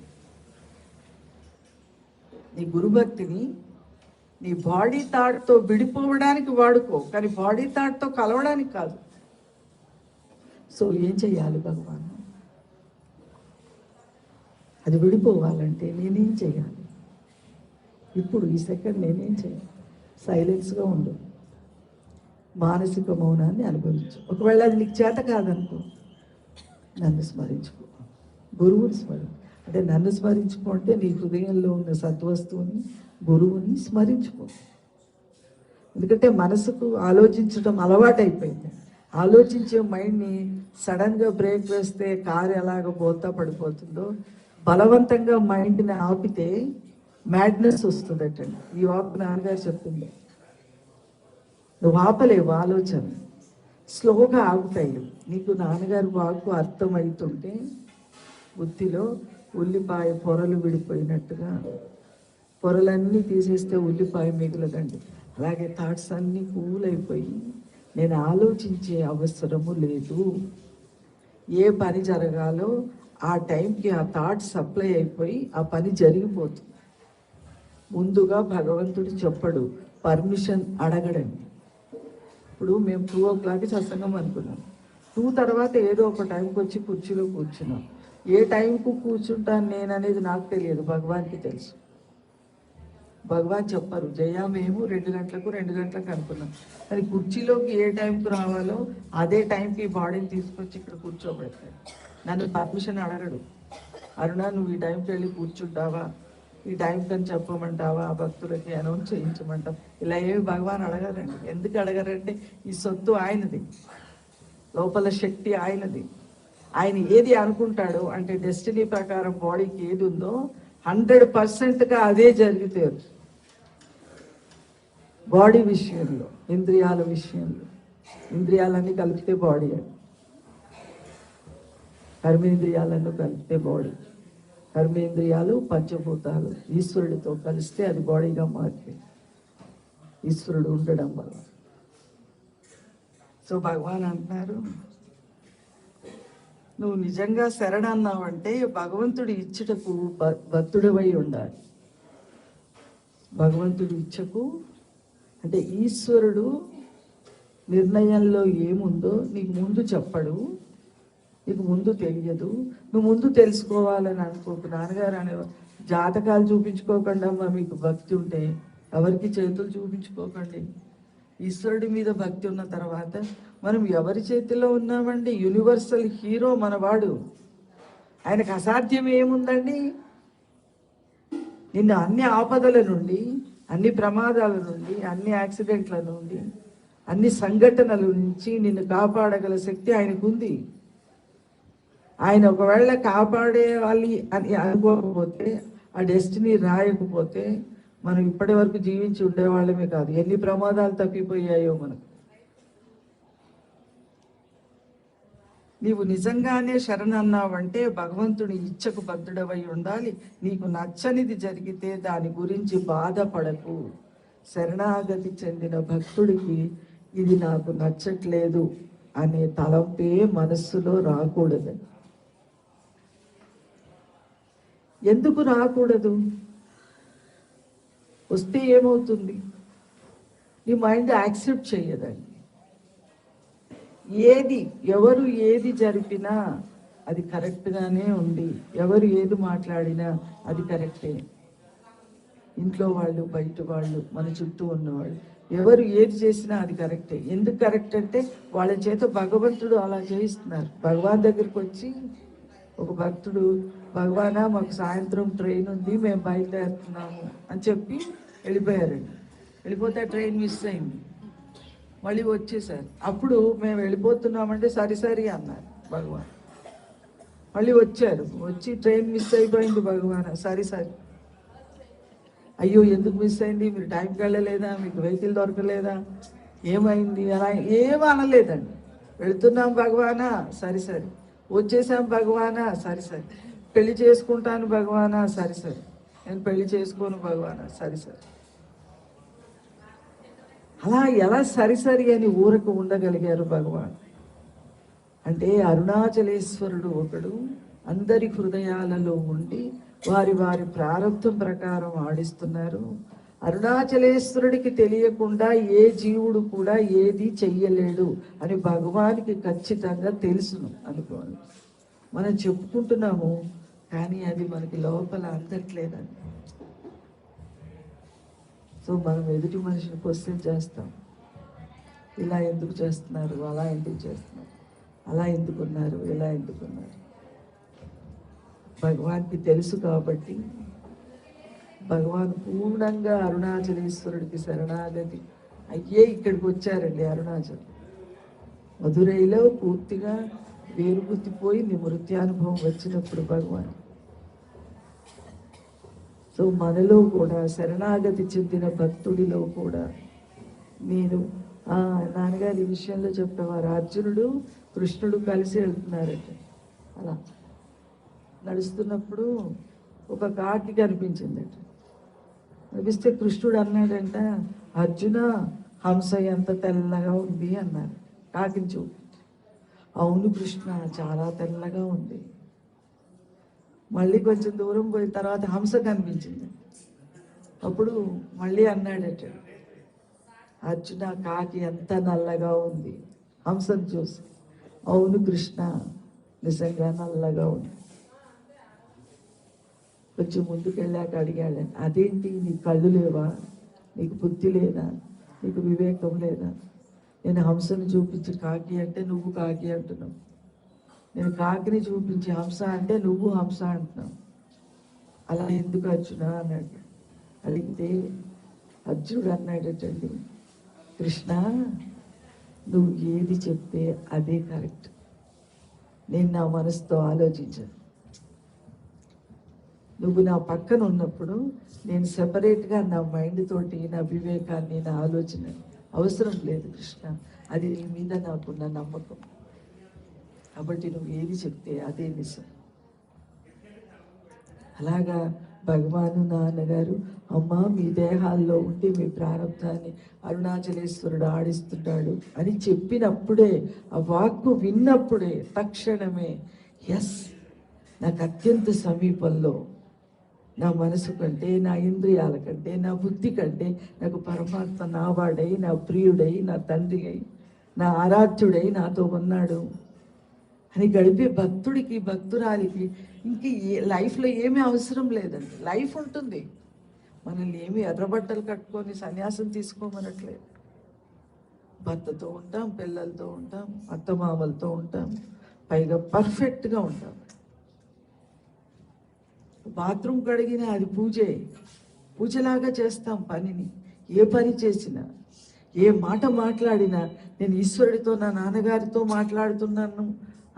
నీ గురుభక్తిని నీ బాడీ థాట్తో విడిపోవడానికి వాడుకో, కానీ బాడీ థాట్తో కలవడానికి కాదు. సో ఏం చెయ్యాలి భగవాన్? అది విడిపోవాలంటే నేనేం చేయాలి? ఇప్పుడు ఈ సెకండ్ నేనేం చేయాలి? సైలెన్స్గా ఉండు, మానసిక మౌనాన్ని అనుభవించు. ఒకవేళ అది నీకు చేత కాదనుకో, నన్ను స్మరించుకో, గురువుని అంటే నన్ను స్మరించుకో అంటే నీ హృదయంలో ఉన్న సద్వస్తువుని, గురువుని స్మరించుకో. ఎందుకంటే మనసుకు ఆలోచించడం అలవాటైపోయింది. ఆలోచించే మైండ్ని సడన్గా బ్రేక్ వేస్తే కారు ఎలాగ పోతా పడిపోతుందో, బలవంతంగా మైండ్ని ఆపితే మ్యాడ్నెస్ వస్తుందటండి. ఈ వాక్ నాన్నగారు చెప్తుంది. నువ్వు ఆపలేవు ఆలోచన, స్లోగా ఆగుతాయి. నీకు నాన్నగారు వాక్కు అర్థమవుతుంటే బుద్ధిలో ఉల్లిపాయ పొరలు విడిపోయినట్టుగా, పొరలన్నీ తీసేస్తే ఉల్లిపాయ మిగలదండి. అలాగే థాట్స్ అన్నీ కూల్ అయిపోయి నేను ఆలోచించే అవసరము లేదు. ఏ పని జరగాలో ఆ టైంకి ఆ థాట్స్ సప్లై అయిపోయి ఆ పని జరిగిపోతుంది. ముందుగా భగవంతుడు చెప్పడు, పర్మిషన్ అడగడండి. ఇప్పుడు మేము 2 o'clock సత్సంగం అనుకున్నాం. 2 తర్వాత ఏదో ఒక టైంకి వచ్చి కుర్చీలో కూర్చున్నాం. ఏ టైంకు కూర్చుంటాను నేను అనేది నాకు తెలియదు, భగవాన్కి తెలుసు. భగవాన్ చెప్పారు, జయ మేము 2 గంటలకు అనుకున్నాం, కానీ కుర్చీలోకి ఏ టైంకి రావాలో అదే టైంకి ఈ బాడీని తీసుకొచ్చి ఇక్కడ కూర్చోబెడతాడు. నన్ను పర్మిషన్ అడగడు. అరుణ నువ్వు ఈ టైంకి వెళ్ళి కూర్చుంటావా, ఈ టైంకి అని చెప్పమంటావా, భక్తులకి అనౌన్స్ చేయించమంటాం, ఇలా ఏమి భగవాన్ అడగరండి. ఎందుకు అడగరంటే ఈ సొత్తు ఆయనది, లోపల శక్తి ఆయనది. ఆయన ఏది అనుకుంటాడో అంటే డెస్టినీ ప్రకారం బాడీకి ఏది ఉందో 100%గా అదే జరుగుతారు. బాడీ విషయంలో, ఇంద్రియాల విషయంలో, ఇంద్రియాలన్నీ కలిపితే బాడీ అని, కర్మేంద్రియాలను కలిపితే బాడీ, కర్మేంద్రియాలు పంచభూతాలు ఈశ్వరుడితో కలిస్తే అది బాడీగా మారిపోయింది, ఈశ్వరుడు ఉండడం వల్ల. సో భగవాన్ అంటున్నారు, నువ్వు నిజంగా శరణన్నావంటే భగవంతుడి ఇచ్చటకు భక్తుడివై ఉండాలి. భగవంతుడి ఇచ్చకు అంటే ఈశ్వరుడు నిర్ణయంలో ఏముందో నీకు ముందు చెప్పడు, నీకు ముందు తెలియదు, నువ్వు ముందు తెలుసుకోవాలని అనుకోకు. నాన్నగారు అనే జాతకాలు చూపించుకోకుండా అమ్మా, మీకు భక్తి ఉంటే ఎవరికి చేతులు చూపించుకోకండి. ఈశ్వరుడి మీద భక్తి ఉన్న తర్వాత మనం ఎవరి చేతిలో ఉన్నామండి? యూనివర్సల్ హీరో మనవాడు, ఆయనకు అసాధ్యం ఏముందండి? నిన్ను అన్ని ఆపదల నుండి, అన్ని ప్రమాదాల నుండి, అన్ని యాక్సిడెంట్ల నుండి, అన్ని సంఘటనల నుంచి నిన్ను కాపాడగల శక్తి ఆయనకు ఉంది. ఆయన ఒకవేళ కాపాడేవాలి అని అనుకోకపోతే, ఆ డెస్టినీ రాయకపోతే మనం ఇప్పటి వరకు జీవించి ఉండేవాళ్ళమే కాదు. ఎన్ని ప్రమాదాలు తప్పిపోయాయో మనకు. నీవు నిజంగానే శరణన్నావంటే భగవంతుని ఇచ్చకు బద్ధుడవై ఉండాలి. నీకు నచ్చనిది జరిగితే దాని గురించి బాధపడకు. శరణాగతి చెందిన భక్తుడికి ఇది నాకు నచ్చట్లేదు అనే తలంపే మనస్సులో రాకూడదు. ఎందుకు రాకూడదు? వస్తే ఏమవుతుంది? నీ మైండ్ యాక్సెప్ట్ చెయ్యదండి. ఎవరు ఏది జరిపినా అది కరెక్ట్గానే ఉంది, ఎవరు ఏది మాట్లాడినా అది కరెక్టే. ఇంట్లో వాళ్ళు, బయట వాళ్ళు, మన చుట్టూ ఉన్నవాళ్ళు, ఎవరు ఏది చేసినా అది కరెక్టే. ఎందుకు కరెక్ట్ అంటే వాళ్ళ చేత భగవంతుడు అలా చేయిస్తున్నారు. భగవాన్ దగ్గరికి వచ్చి ఒక భక్తుడు, భగవానా మాకు సాయంత్రం ట్రైన్ ఉంది, మేము బయలుదేరుతున్నాము అని చెప్పి వెళ్ళిపోయారండి. వెళ్ళిపోతే ట్రైన్ మిస్ అయింది. మళ్ళీ వచ్చేసారు. అప్పుడు మేము వెళ్ళిపోతున్నామంటే సరి అన్నారు భగవాన్. మళ్ళీ వచ్చారు, వచ్చి ట్రైన్ మిస్ అయిపోయింది భగవాన్, సరి అయ్యో ఎందుకు మిస్ అయింది, మీరు టైంకి వెళ్ళలేదా, మీకు వెహికల్ దొరకలేదా, ఏమైంది, అలా ఏం అనలేదండి. వెళుతున్నాం భగవానా, సరి వచ్చేసాం భగవానా, సరి పెళ్లి చేసుకుంటాను భగవానా, సరి నేను పెళ్లి చేసుకోను భగవానా, సరి అలా ఎలా సరి అని ఊరకు ఉండగలిగారు భగవాన్ అంటే అరుణాచలేశ్వరుడు ఒకడు అందరి హృదయాలలో ఉండి వారి వారి ప్రారంభం ప్రకారం ఆడిస్తున్నారు. అరుణాచలేశ్వరుడికి తెలియకుండా ఏ జీవుడు కూడా ఏది చెయ్యలేడు అని భగవానికి ఖచ్చితంగా తెలుసును అనుకోండి. మనం చెప్పుకుంటున్నాము కానీ అది మనకి లోపల అందట్లేదండి. సో మనం ఎదుటి మనిషిని క్వశ్చన్ చేస్తాం, ఇలా ఎందుకు చేస్తున్నారు, అలా ఎందుకు చేస్తున్నారు, అలా ఎందుకున్నారు, ఇలా ఎందుకున్నారు. భగవాన్కి తెలుసు కాబట్టి భగవాన్ పూర్ణంగా అరుణాచలేశ్వరుడికి శరణాగతి అయ్యే ఇక్కడికి వచ్చారండి. అరుణాచల్ మధురైలో పూర్తిగా వేరుబుద్ధిపోయి నిమృత్యానుభవం వచ్చినప్పుడు భగవాన్. సో మనలో కూడా శరణాగతి చెందిన భక్తుడిలో కూడా నేను నాన్నగారి ఈ విషయంలో చెప్పేవారు. అర్జునుడు కృష్ణుడు కలిసి వెళ్తున్నారట. అలా నడుస్తున్నప్పుడు ఒక కాకి కనిపించిందట. కనిపిస్తే కృష్ణుడు అన్నాడంట, అర్జున హంస ఎంత తెల్లగా ఉంది అన్నారు. కాకిని చూపించి, అవును కృష్ణ చాలా తెల్లగా ఉంది. మళ్ళీ కొంచెం దూరం పోయిన తర్వాత హంస కనిపించింది. అప్పుడు మళ్ళీ అన్నాడట, అర్జున కాకి ఎంత నల్లగా ఉంది హంసను చూసి. అవును కృష్ణ, నిజంగా నల్లగా ఉంది. కొంచెం ముందుకెళ్ళాక అడిగాడు, అదేంటి నీకు కళ్ళు లేవా, నీకు బుద్ధి లేదా, నీకు వివేకం లేదా? నేను హంసను చూపించి కాకి అంటే నువ్వు కాకి అంటున్నావు, నేను కాకిని చూపించి హంస అంటే నువ్వు హంస అంటున్నావు, అలా ఎందుకు అర్జున అన్నాడు. అడిగితే అర్జునుడు అన్నాడటండి, కృష్ణ నువ్వు ఏది చెప్తే అదే కరెక్ట్, నేను నా మనసుతో ఆలోచించాను. నువ్వు నా పక్కన ఉన్నప్పుడు నేను సెపరేట్గా నా మైండ్ తోటి నా వివేకాన్ని నా ఆలోచన అవసరం లేదు కృష్ణ, అది నీ మీద నాకున్న నమ్మకం. కాబట్టి నువ్వు ఏది చెప్తే అదే నిజం. అలాగా భగవాను నాన్నగారు అమ్మ మీ దేహాల్లో ఉండి మీ ప్రారంభాన్ని అరుణాచలేశ్వరుడు ఆడిస్తున్నాడు అని చెప్పినప్పుడే, ఆ వాక్కు విన్నప్పుడే తక్షణమే ఎస్, నాకు అత్యంత సమీపంలో నా మనసు కంటే, నా ఇంద్రియాల కంటే, నా బుద్ధి కంటే నాకు పరమాత్మ నావాడై, నా ప్రియుడై, నా తండ్రి అయి, నా ఆరాధ్యుడై నాతో ఉన్నాడు అని గడిపే భక్తుడికి, భక్తురాలికి ఇంక లైఫ్లో ఏమీ అవసరం లేదండి. లైఫ్ ఉంటుంది, మనల్ని ఏమి ఎర్రబట్టలు కట్టుకొని సన్యాసం తీసుకోమనట్లేదు. భర్తతో ఉంటాం, పిల్లలతో ఉంటాం, అత్తమామలతో ఉంటాం, పైగా పర్ఫెక్ట్గా ఉంటాం. బాత్రూమ్ కడిగిన అది పూజే, పూజలాగా చేస్తాం పనిని. ఏ పని చేసినా, ఏ మాట మాట్లాడినా నేను ఈశ్వరుడితో, నా నాన్నగారితో మాట్లాడుతున్నాను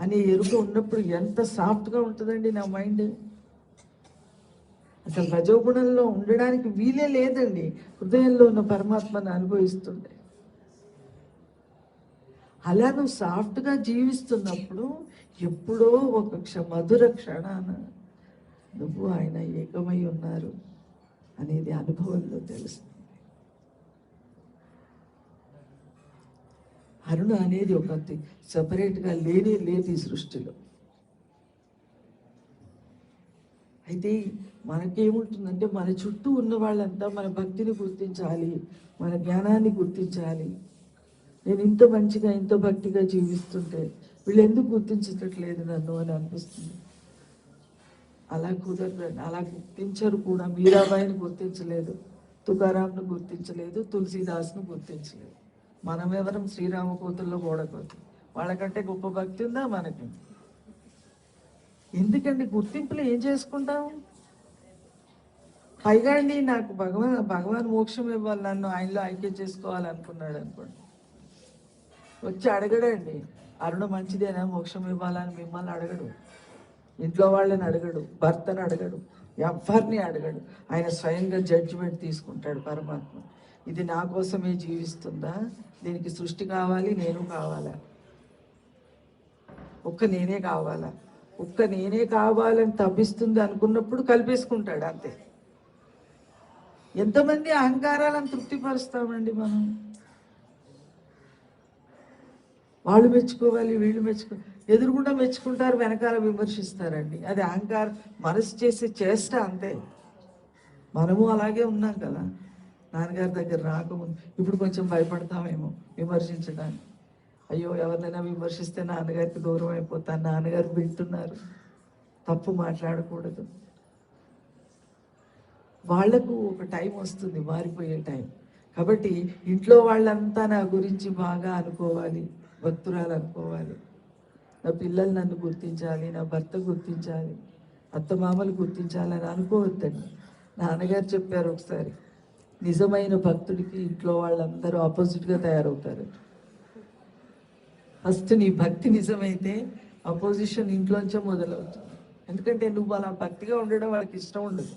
అనే ఎరుక ఉన్నప్పుడు ఎంత సాఫ్ట్గా ఉంటుందండి నా మైండ్. అసలు రజోగుణంలో ఉండడానికి వీలే లేదండి, హృదయంలో ఉన్న పరమాత్మను అనుభవిస్తుండే. అలా నువ్వు సాఫ్ట్గా జీవిస్తున్నప్పుడు ఎప్పుడో ఒక మధుర క్షణాన నువ్వు ఆయన ఏకమై ఉన్నారు అనేది అనుభవంలో తెలుస్తుంది. అరుణ అనేది ఒక సపరేట్గా లేనే లేదు ఈ సృష్టిలో. అయితే మనకేముంటుందంటే మన చుట్టూ ఉన్న వాళ్ళంతా మన భక్తిని గుర్తించాలి, మన జ్ఞానాన్ని గుర్తించాలి. నేను ఇంత మంచిగా, ఇంత భక్తిగా జీవిస్తుంటే వీళ్ళు ఎందుకు గుర్తించట్లేదు నన్ను అని అనిపిస్తుంది. అలా కుదరదు, అలా గుర్తించరు కూడా. మీరాబాయిని గుర్తించలేదు, తుకారాంను గుర్తించలేదు, తులసీదాస్ను గుర్తించలేదు. మనం ఎవరం శ్రీరామ కూతుల్లో కూడకూడదు. వాళ్ళకంటే గొప్ప భక్తి ఉందా మనకి? ఎందుకండి గుర్తింపులు ఏం చేసుకుంటాం? పైగా అండి నాకు భగవాన్ మోక్షం ఇవ్వాలి, నన్ను ఆయనలో ఐక్యం చేసుకోవాలనుకున్నాడు అనుకోండి, వచ్చి అడగడండి, అరుణ మంచిదేనా మోక్షం ఇవ్వాలని మిమ్మల్ని అడగడు, ఇంట్లో వాళ్ళని అడగడు, భర్తను అడగడు, ఎవరిని అడగడు. ఆయన స్వయంగా జడ్జిమెంట్ తీసుకుంటాడు పరమాత్మ. ఇది నా కోసమే జీవిస్తుందా, దీనికి సృష్టి కావాలి, నేను కావాలా, ఒక్క నేనే కావాలా, ఒక్క నేనే కావాలని తప్పిస్తుంది అనుకున్నప్పుడు కలిపేసుకుంటాడు అంతే. ఎంతమంది అహంకారాలను తృప్తిపరుస్తామండి మనం? వాళ్ళు మెచ్చుకోవాలి, వీళ్ళు ఎదురుగుండా మెచ్చుకుంటారు, వెనకాల విమర్శిస్తారండి. అది అహంకారం, మనసు చేసే చేష్ట అంతే. మనము అలాగే ఉన్నాం కదా. నాన్నగారి దగ్గర రాకముందు ఇప్పుడు కొంచెం భయపడతామేమో విమర్శించడానికి. అయ్యో ఎవరినైనా విమర్శిస్తే నాన్నగారికి దూరం అయిపోతాను, నాన్నగారు వింటున్నారు, తప్పు మాట్లాడకూడదు. వాళ్లకు ఒక టైం వస్తుంది, మారిపోయే టైం. కాబట్టి ఇంట్లో వాళ్ళంతా నా గురించి బాగా అనుకోవాలి, భక్తురాలు అనుకోవాలి, నా పిల్లలు నన్ను గుర్తించాలి, నా భర్త గుర్తించాలి, అత్తమామలు గుర్తించాలని అనుకోవద్దండి. నాన్నగారు చెప్పారు ఒకసారి, నిజమైన భక్తుడికి ఇంట్లో వాళ్ళందరూ ఆపోజిట్గా తయారవుతారు. ఫస్ట్ నీ భక్తి నిజమైతే అపోజిషన్ ఇంట్లోంచే మొదలవుతుంది. ఎందుకంటే నువ్వు అలా భక్తిగా ఉండడం వాళ్ళకి ఇష్టం ఉండదు.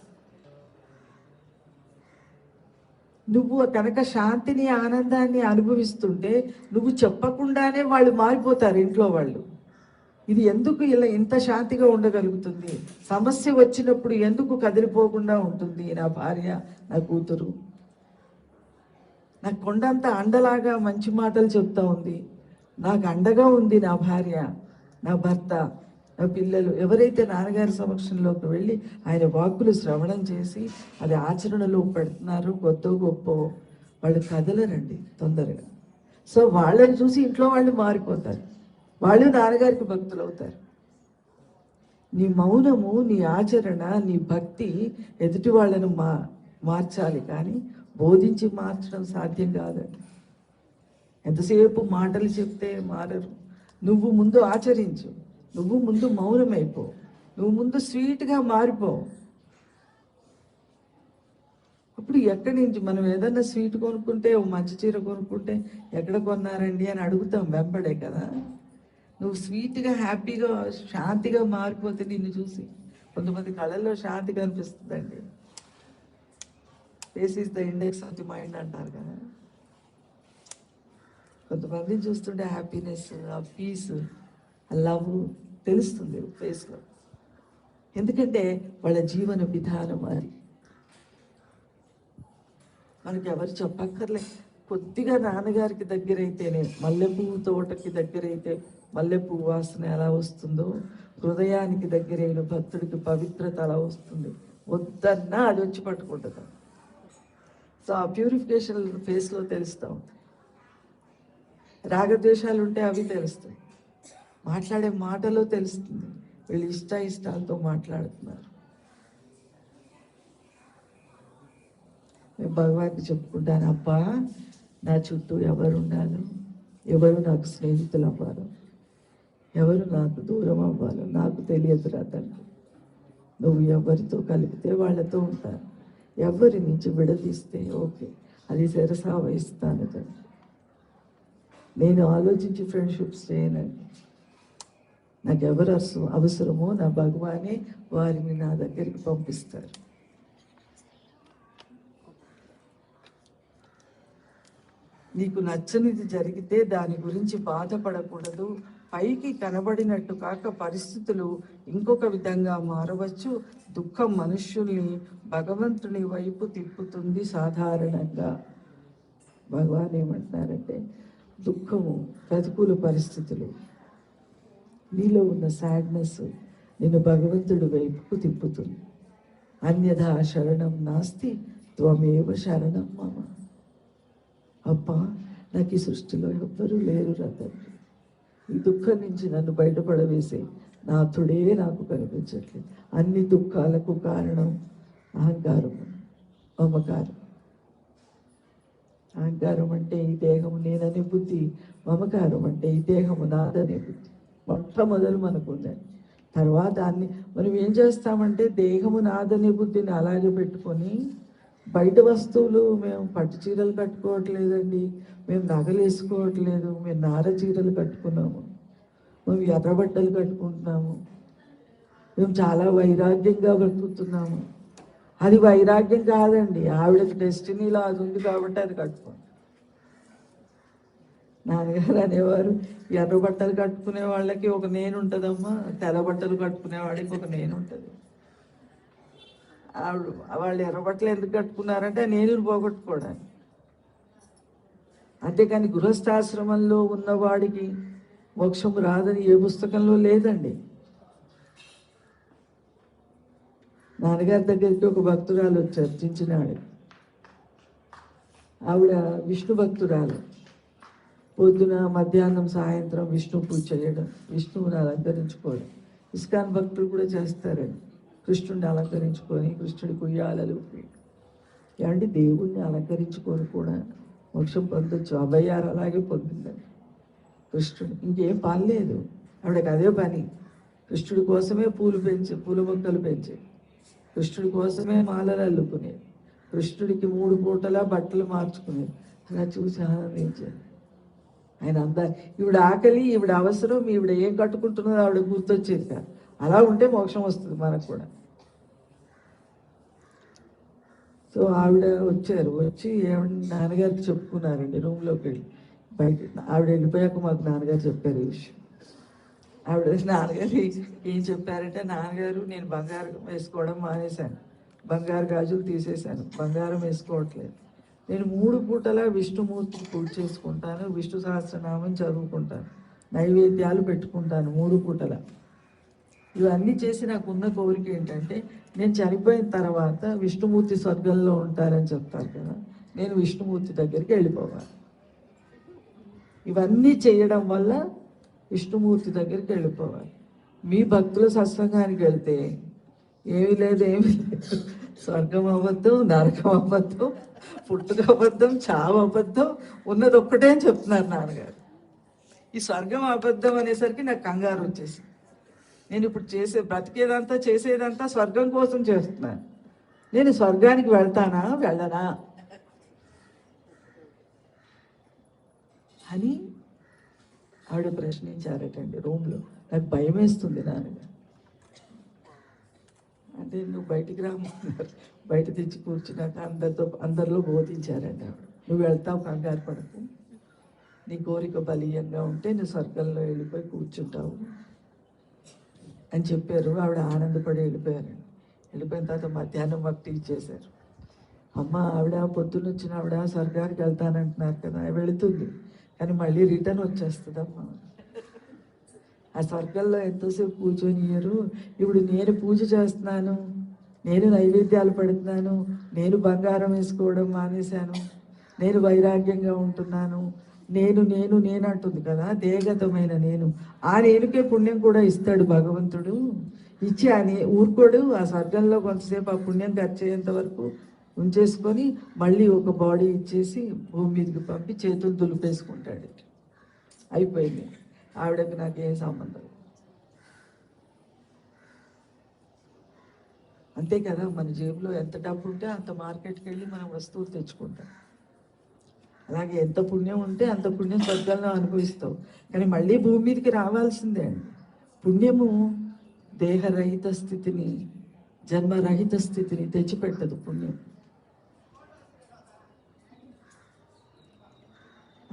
నువ్వు కనుక శాంతిని, ఆనందాన్ని అనుభవిస్తుంటే నువ్వు చెప్పకుండానే వాళ్ళు మారిపోతారు ఇంట్లో వాళ్ళు. ఇది ఎందుకు ఇలా ఇంత శాంతిగా ఉండగలుగుతుంది, సమస్య వచ్చినప్పుడు ఎందుకు కదిలిపోకుండా ఉంటుంది నా భార్య, నా కూతురు, నాకు కొండంత అండలాగా మంచి మాటలు చెప్తా ఉంది, నాకు అండగా ఉంది నా భార్య, నా భర్త, నా పిల్లలు. ఎవరైతే నాన్నగారి సమక్షంలోకి వెళ్ళి ఆయన వాక్కులు శ్రవణం చేసి అది ఆచరణలో పెడుతున్నారో, కొద్దో గొప్ప వాళ్ళు కదలరండి తొందరగా. సో వాళ్ళని చూసి ఇంట్లో వాళ్ళు మారిపోతారు, వాళ్ళు నాన్నగారికి భక్తులు అవుతారు. నీ మౌనము, నీ ఆచరణ, నీ భక్తి ఎదుటి వాళ్ళను మార్చాలి, కానీ బోధించి మార్చడం సాధ్యం కాదండి. ఎంతసేపు మాటలు చెప్తే మారరు. నువ్వు ముందు ఆచరించు, నువ్వు ముందు మౌనమైపో, నువ్వు ముందు స్వీట్గా మారిపో. అప్పుడు ఎక్కడి నుంచి మనం ఏదన్నా స్వీట్ కొనుక్కుంటే, ఓ మంచి చీర కొనుక్కుంటే ఎక్కడ కొన్నారండి అని అడుగుతాం వెంబడే కదా. నువ్వు స్వీట్గా, హ్యాపీగా, శాంతిగా మారిపోతే నిన్ను చూసి కొంతమంది కళల్లో శాంతి కనిపిస్తుందండి. Face is the index of the mind అంటారు కదా. కొంతమందిని చూస్తుంటే హ్యాపీనెస్, ఆ పీస్, ఆ లవ్ తెలుస్తుంది ఫేస్లో. ఎందుకంటే వాళ్ళ జీవన విధానం అది. మనకి ఎవరు చెప్పక్కర్లే. కొద్దిగా నాన్నగారికి దగ్గరైతేనే, మల్లెపువ్వు తోటకి దగ్గరైతే మల్లెపువ్వు వాసన ఎలా వస్తుందో, హృదయానికి దగ్గరైన భక్తుడికి పవిత్రత అలా వస్తుంది. వద్దన్నా అది వచ్చి పట్టుకుంటుంది. సో ఆ ప్యూరిఫికేషన్ ఫేస్లో తెలుస్తూ ఉంటుంది. రాగద్వేషాలు ఉంటే అవి తెలుస్తాయి, మాట్లాడే మాటలో తెలుస్తుంది. వీళ్ళు ఇష్టాలతో మాట్లాడుతున్నారు. నేను భగవాన్కి చెప్పుకుంటాను, అబ్బా నా చుట్టూ ఎవరు ఉండాలో, ఎవరు నాకు స్నేహితులు అవ్వాలో, ఎవరు నాకు దూరం అవ్వాలో నాకు తెలియదురా తండ్రి. నువ్వు ఎవరితో కలిపితే వాళ్ళతో ఉంటాను, ఎవరి నుంచి విడదీస్తే ఓకే, అది శిరసా వహిస్తాను తండ్రి. నేను ఆలోచించి ఫ్రెండ్షిప్స్ చేయనండి. నాకు ఎవరు అవసరమో నా భగవానే వారిని నా దగ్గరికి పంపిస్తారు. నీకు నచ్చనిది జరిగితే దాని గురించి బాధపడకూడదు. పైకి కనబడినట్టు కాక పరిస్థితులు ఇంకొక విధంగా మారవచ్చు. దుఃఖం మనుష్యుల్ని భగవంతుని వైపు తిప్పుతుంది సాధారణంగా. భగవాన్ ఏమంటున్నారంటే, దుఃఖము, ప్రతికూల పరిస్థితులు, నీలో ఉన్న సాడ్నెస్ నిన్ను భగవంతుడి వైపుకు తిప్పుతుంది. అన్యథా శరణం నాస్తి త్వమేవ శరణం మమ. అబ్బా నాకు ఈ సృష్టిలో ఎవ్వరూ లేరు రా తండ్రి. ఈ దుఃఖం నుంచి నన్ను బయటపడవేసే నాథుడే నాకు కనిపించట్లేదు. అన్ని దుఃఖాలకు కారణం అహంకారం, మమకారం. అహంకారం అంటే ఈ దేహము నేననే బుద్ధి, మమకారం అంటే ఈ దేహము నాదనే బుద్ధి. మొట్టమొదలు మనకు ఉందండి. తర్వాత అన్ని మనం ఏం చేస్తామంటే, దేహము నాదనే బుద్ధిని అలాగే పెట్టుకొని బయట వస్తువులు, మేము పట్టు చీరలు కట్టుకోవట్లేదండి, మేము నగలు వేసుకోవట్లేదు, మేము నార చీరలు కట్టుకున్నాము, మేము ఎర్రబట్టలు కట్టుకుంటున్నాము, మేము చాలా వైరాగ్యంగా బతుకుతున్నాము. అది వైరాగ్యం కాదండి, ఆవిడకి డెస్టినీలో అది ఉంది కాబట్టి అది కట్టుకోండి. నాన్నగారు అనేవారు, ఎర్ర బట్టలు కట్టుకునే వాళ్ళకి ఒక నేను ఉంటుందమ్మా, తెల్ల బట్టలు కట్టుకునే వాడికి ఒక నేను ఉంటుంది. ఆవిడ వాళ్ళు ఎర్రబట్టలు ఎందుకు కట్టుకున్నారంటే నేను పోగొట్టుకోవడానికి. అంతేకాని గృహస్థాశ్రమంలో ఉన్నవాడికి మోక్షం రాదని ఏ పుస్తకంలో లేదండి. నాన్నగారి దగ్గరికి ఒక భక్తురాలు వచ్చారు, చించినాడు. ఆవిడ విష్ణు భక్తురాలు. పొద్దున, మధ్యాహ్నం, సాయంత్రం విష్ణు పూజ చేయడం, విష్ణువుని అలంకరించుకోవడం. ఇస్కాన్ భక్తులు కూడా చేస్తారండి, కృష్ణుడిని అలంకరించుకొని కృష్ణుడికి ఉయ్యాలలు. ఏమంటే దేవుణ్ణి అలంకరించుకొని కూడా మోక్షం పొందొచ్చు. అభయారు అలాగే పొందిందండి కృష్ణుడు. ఇంకేం పని లేదు ఆవిడకి, అదే పని. కృష్ణుడి కోసమే పూల మొక్కలు పెంచే, కృష్ణుడి కోసమే మాలలు అల్లుకునేది, కృష్ణుడికి 3 పూటలా బట్టలు మార్చుకునేది. అలా చూసి ఆనందించారు ఆయన. ఈవిడ ఆకలి, ఈవిడ అవసరం, ఈవిడ ఏం కట్టుకుంటున్నదో ఆవిడ గుర్తొచ్చేది కాదు. అలా ఉంటే మోక్షం వస్తుంది మనకు కూడా. సో ఆవిడ వచ్చారు, వచ్చి ఏమన్నా నాన్నగారికి చెప్పుకున్నారండి రూమ్లోకి వెళ్ళి. బయట ఆవిడ వెళ్ళిపోయాక మాకు నాన్నగారు చెప్పారు ఈ విషయం. ఆవిడ నాన్నగారు ఏం చెప్పారంటే, నాన్నగారు నేను బంగారం వేసుకోవడం మానేశాను, బంగారు గాజులు తీసేశాను, బంగారం వేసుకోవట్లేదు. నేను 3 పూటలా విష్ణుమూర్తికి పూజ చేసుకుంటాను, విష్ణు సహస్రనామం చదువుకుంటాను, నైవేద్యాలు పెట్టుకుంటాను 3 పూటలా. ఇవన్నీ చేసి నాకున్న కోరిక ఏంటంటే, నేను చనిపోయిన తర్వాత విష్ణుమూర్తి స్వర్గంలో ఉంటారని చెప్తారు కదా, నేను విష్ణుమూర్తి దగ్గరికి వెళ్ళిపోవాలి. ఇవన్నీ చేయడం వల్ల విష్ణుమూర్తి దగ్గరికి వెళ్ళిపోవాలి. మీ భక్తుల సత్సంగానికి వెళ్తే ఏమీ లేదు, స్వర్గం అబద్ధం, నరకం అబద్ధం, పుట్టుక అబద్ధం, చావు అబద్ధం, ఉన్నది ఒక్కటే అని చెప్తున్నారు నాన్నగారు. ఈ స్వర్గం అబద్ధం అనేసరికి నాకు కంగారు వచ్చేసి, నేను ఇప్పుడు చేసేదంతా స్వర్గం కోసం చేస్తున్నాను. నేను స్వర్గానికి వెళ్తానా వెళ్ళనా అని ఆవిడ ప్రశ్నించారటండి రూమ్లో. నాకు భయం వేస్తుంది నాన్నగారు. అంటే నువ్వు బయటికి రామన్నారు, బయట తెచ్చి కూర్చున్నాక అందరిలో బోధించారండి ఆవిడ. నువ్వు వెళ్తావు, కంగారు పడకు, నీ కోరిక బలీయంగా ఉంటే నువ్వు స్వర్గంలో వెళ్ళిపోయి కూర్చుంటావు అని చెప్పారు. ఆవిడ ఆనందపడి వెళ్ళిపోయారండి. వెళ్ళిపోయిన తర్వాత మధ్యాహ్నం భక్తి ఇచ్చేశారు. అమ్మ ఆవిడ పొద్దున్నొచ్చిన ఆవిడ స్వర్గానికి వెళ్తానంటున్నారు కదా, వెళుతుంది, కానీ మళ్ళీ రిటర్న్ వచ్చేస్తుందమ్మా. ఆ స్వర్గంలో ఎంతోసేపు కూర్చొనియరు. ఇప్పుడు నేను పూజ చేస్తున్నాను, నేను నైవేద్యాలు పెడుతున్నాను, నేను బంగారం వేసుకోవడం మానేశాను, నేను వైరాగ్యంగా ఉంటున్నాను, నేను నేను నేను అంటుంది కదా, దేగతమైన నేను. ఆ నేనుకే పుణ్యం కూడా ఇస్తాడు భగవంతుడు. ఇచ్చి ఊరుకోడు. ఆ స్వర్గంలో కొంతసేపు ఆ పుణ్యం ఖర్చు అయ్యేంత వరకు ఉంచేసుకొని మళ్ళీ ఒక బాడీ ఇచ్చేసి భూమి మీదకి పంపి చేతులు దులిపేసుకుంటాడు. అయిపోయింది. ఆవిడకి నాకేం సంబంధం. అంతే కదా, మన జేబులో ఎంత డబ్బు ఉంటే అంత మార్కెట్కి వెళ్ళి మనం వస్తువులు తెచ్చుకుంటాం. అలాగే ఎంత పుణ్యం ఉంటే అంత పుణ్యం స్వర్గంలో అనుభవిస్తావు. కానీ మళ్ళీ భూమి మీదకి రావాల్సిందే అండి. పుణ్యము దేహరహిత స్థితిని, జన్మరహిత స్థితిని తెచ్చిపెట్టదు పుణ్యం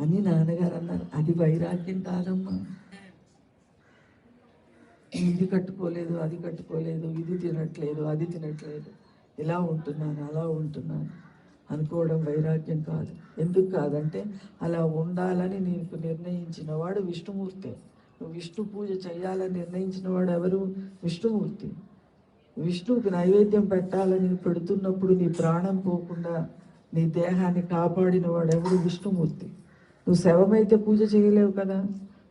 అని నాన్నగారు అన్నారు. అది వైరాగ్యం కాదమ్మా. ఇది కట్టుకోలేదు, అది కట్టుకోలేదు, ఇది తినట్లేదు, అది తినట్లేదు, ఇలా ఉంటున్నాను, అలా ఉంటున్నాను అనుకోవడం వైరాగ్యం కాదు. ఎందుకు కాదంటే అలా ఉండాలని నీకు నిర్ణయించిన వాడు విష్ణుమూర్తి. నువ్వు విష్ణు పూజ చేయాలని నిర్ణయించిన వాడు ఎవరు? విష్ణుమూర్తి. విష్ణువుకి నైవేద్యం పెట్టాలని పెడుతున్నప్పుడు నీ ప్రాణం పోకుండా నీ దేహాన్ని కాపాడిన వాడు ఎవరు? విష్ణుమూర్తి. నువ్వు శవమైతే పూజ చేయలేవు కదా,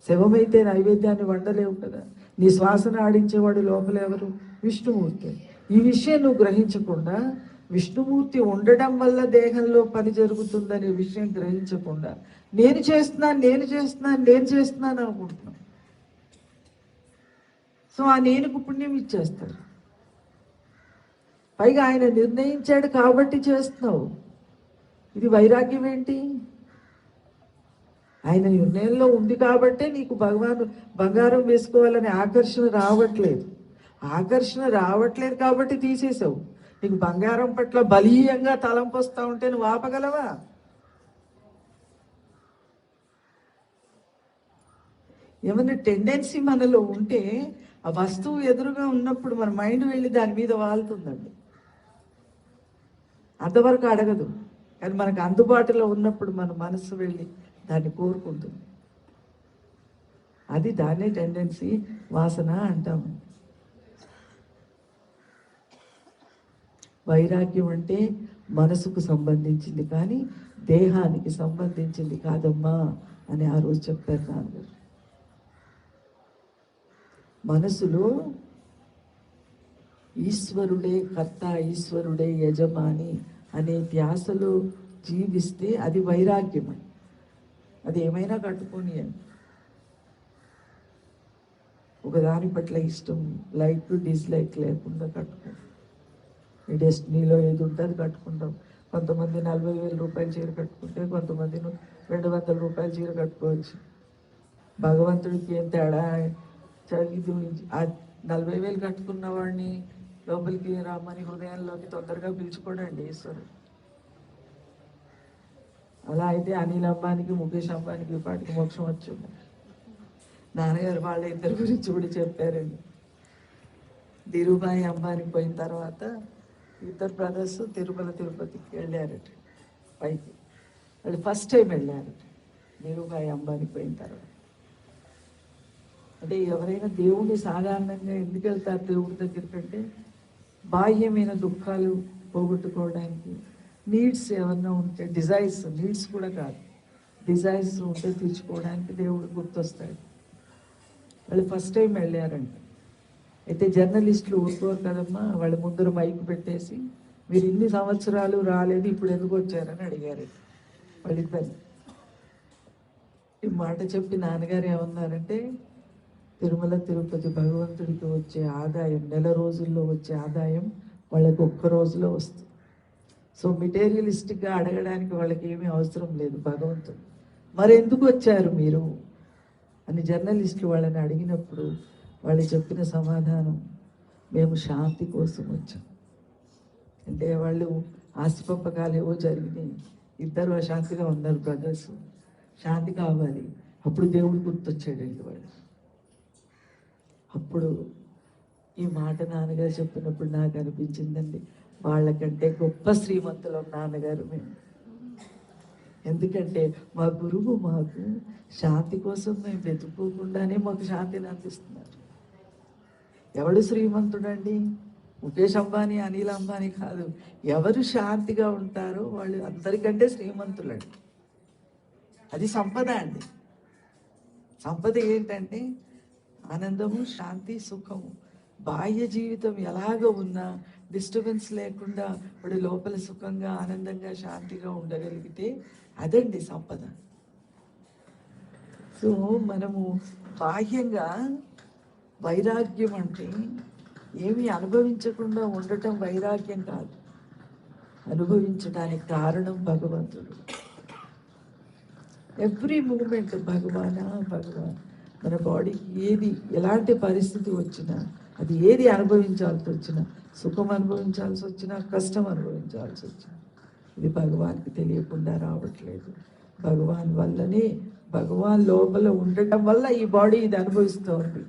శవమైతే నైవేద్యాన్ని వండలేవు కదా. నీ శ్వాసన ఆడించేవాడు లోపల ఎవరు? విష్ణుమూర్తి. ఈ విషయం నువ్వు గ్రహించకుండా, విష్ణుమూర్తి ఉండడం వల్ల దేహంలో పని జరుగుతుందనే విషయం గ్రహించకుండా నేను చేస్తున్నాను అనుకుంటున్నాను. సో ఆ నేనుకు పుణ్యం ఇచ్చేస్తారు. పైగా ఆయన నిర్ణయించాడు కాబట్టి చేస్తున్నావు. ఇది వైరాగ్యం ఏంటి? ఆయన నిర్ణయంలో ఉంది కాబట్టే నీకు బంగారం వేసుకోవాలనే ఆకర్షణ రావట్లేదు కాబట్టి తీసేసావు. నీకు బంగారం పట్ల బలీయంగా తలంపు వస్తూ ఉంటే నువ్వు ఆపగలవా? ఏమన్నా టెండెన్సీ మనలో ఉంటే ఆ వస్తువు ఎదురుగా ఉన్నప్పుడు మన మైండ్ వెళ్ళి దాని మీద వాళ్తుందండి. అంతవరకు అడగదు, కానీ మనకు అందుబాటులో ఉన్నప్పుడు మన మనసు వెళ్ళి దాన్ని కోరుకుంటుంది. అది దాన్నే టెండెన్సీ, వాసన అంటాము. వైరాగ్యం అంటే మనసుకు సంబంధించింది కానీ దేహానికి సంబంధించింది కాదమ్మా అని ఆ రోజు చెప్పారు నాన్నగారు. మనసులో ఈశ్వరుడే కర్త, ఈశ్వరుడే యజమాని అనే ధ్యాసలో జీవిస్తే అది వైరాగ్యం. అది ఏమైనా కట్టుకొని ఒకదాని పట్ల ఇష్టం, లైక్ డిస్లైక్ లేకుండా కట్టుకో. నీ డెస్టినీలో ఏది ఉంటే అది కట్టుకుంటాం. కొంతమంది 40,000 రూపాయల చీర కట్టుకుంటే కొంతమంది 200 రూపాయల చీర కట్టుకోవచ్చు. భగవంతుడికి ఏం తేడా? ఇది 40,000 కట్టుకున్న వాడిని లోపలికి రామని హృదయంలోకి తొందరగా పిలుచుకోడండి ఈశ్వరుడు. అలా అయితే అనిల్ అంబానీకి, ముఖేష్ అంబానీకి పాటికి మోక్షం వచ్చు. నాన్నగారు వాళ్ళ ఇద్దరి గురించి కూడా చెప్పారండి. ధీరుభాయ్ అంబానీ పోయిన తర్వాత ఇద్దరు బ్రదర్స్ తిరుపతికి వెళ్ళారట పైకి. వాళ్ళు ఫస్ట్ టైం వెళ్ళారట ధీరుభాయ్ అంబానీ పోయిన తర్వాత. అంటే ఎవరైనా దేవుణ్ణి సాధారణంగా ఎందుకు వెళ్తారు దేవుడి దగ్గర కంటే? బాహ్యమైన దుఃఖాలు పోగొట్టుకోవడానికి, నీడ్స్ ఏమన్నా ఉంటే, డిజైర్స్, నీడ్స్ కూడా కాదు, డిజైర్స్ ఉంటే తీర్చుకోవడానికి దేవుడు గుర్తొస్తాడు. వాళ్ళు ఫస్ట్ టైం వెళ్ళారంట. అయితే జర్నలిస్టులు ఊరుకోరు కదమ్మా, వాళ్ళ ముందర మైక్ పెట్టేసి మీరు ఇన్ని సంవత్సరాలు రాలేదు, ఇప్పుడు ఎందుకు వచ్చారని అడిగారు వాళ్ళిద్దరు. ఈ మాట చెప్పి నాన్నగారు ఏమన్నారంటే, తిరుమల తిరుపతి భగవంతుడికి వచ్చే ఆదాయం, నెల రోజుల్లో వచ్చే ఆదాయం వాళ్ళకి ఒక్క రోజులో వస్తుంది. సో మెటీరియలిస్టిక్గా అడగడానికి వాళ్ళకి ఏమీ అవసరం లేదు భగవంతుడు. మరి ఎందుకు వచ్చారు మీరు అని జర్నలిస్టులు వాళ్ళని అడిగినప్పుడు వాళ్ళు చెప్పిన సమాధానం, మేము శాంతి కోసం వచ్చాం. అంటే వాళ్ళు ఆస్తి పంపకాలు ఏవో జరిగినాయి, ఇద్దరు అశాంతిగా ఉన్నారు బ్రదర్స్, శాంతి కావాలి. అప్పుడు దేవుడు గుర్తొచ్చాడండి వాళ్ళు. అప్పుడు ఈ మాట నాన్నగారు చెప్పినప్పుడు నాకు అనిపించిందండి, వాళ్ళకంటే గొప్ప శ్రీమంతులం నాన్నగారు మేము. ఎందుకంటే మా గురువు మాకు శాంతి కోసం మేము వెతుక్కోకుండానే మాకు శాంతిని అందిస్తున్నారు. ఎవడు శ్రీమంతుడండి? ముఖేష్ అంబానీ, అనిల్ అంబానీ కాదు. ఎవరు శాంతిగా ఉంటారో వాళ్ళు అందరికంటే శ్రీమంతులండి. అది సంపద అండి. సంపద ఏంటంటే ఆనందము, శాంతి, సుఖము. బాహ్య జీవితం ఎలాగ ఉన్నా డిస్టర్బెన్స్ లేకుండా వాడు లోపల సుఖంగా, ఆనందంగా, శాంతిగా ఉండగలిగితే అదండి సంపద. సో మనము బాహ్యంగా వైరాగ్యం అంటే ఏమీ అనుభవించకుండా ఉండటం వైరాగ్యం కాదు. అనుభవించడానికి కారణం భగవంతుడు. ఎవ్రీ మూమెంట్ భగవానా భగవాన్. మన బాడీకి ఏది, ఎలాంటి పరిస్థితి వచ్చినా, అది ఏది అనుభవించాల్సి వచ్చినా, సుఖం అనుభవించాల్సి వచ్చినా, కష్టం అనుభవించాల్సి వచ్చినా, ఇది భగవాన్కి తెలియకుండా రావట్లేదు. భగవాన్ వల్లనే, భగవాన్ లోపల ఉండటం వల్ల ఈ బాడీ ఇది అనుభవిస్తోంది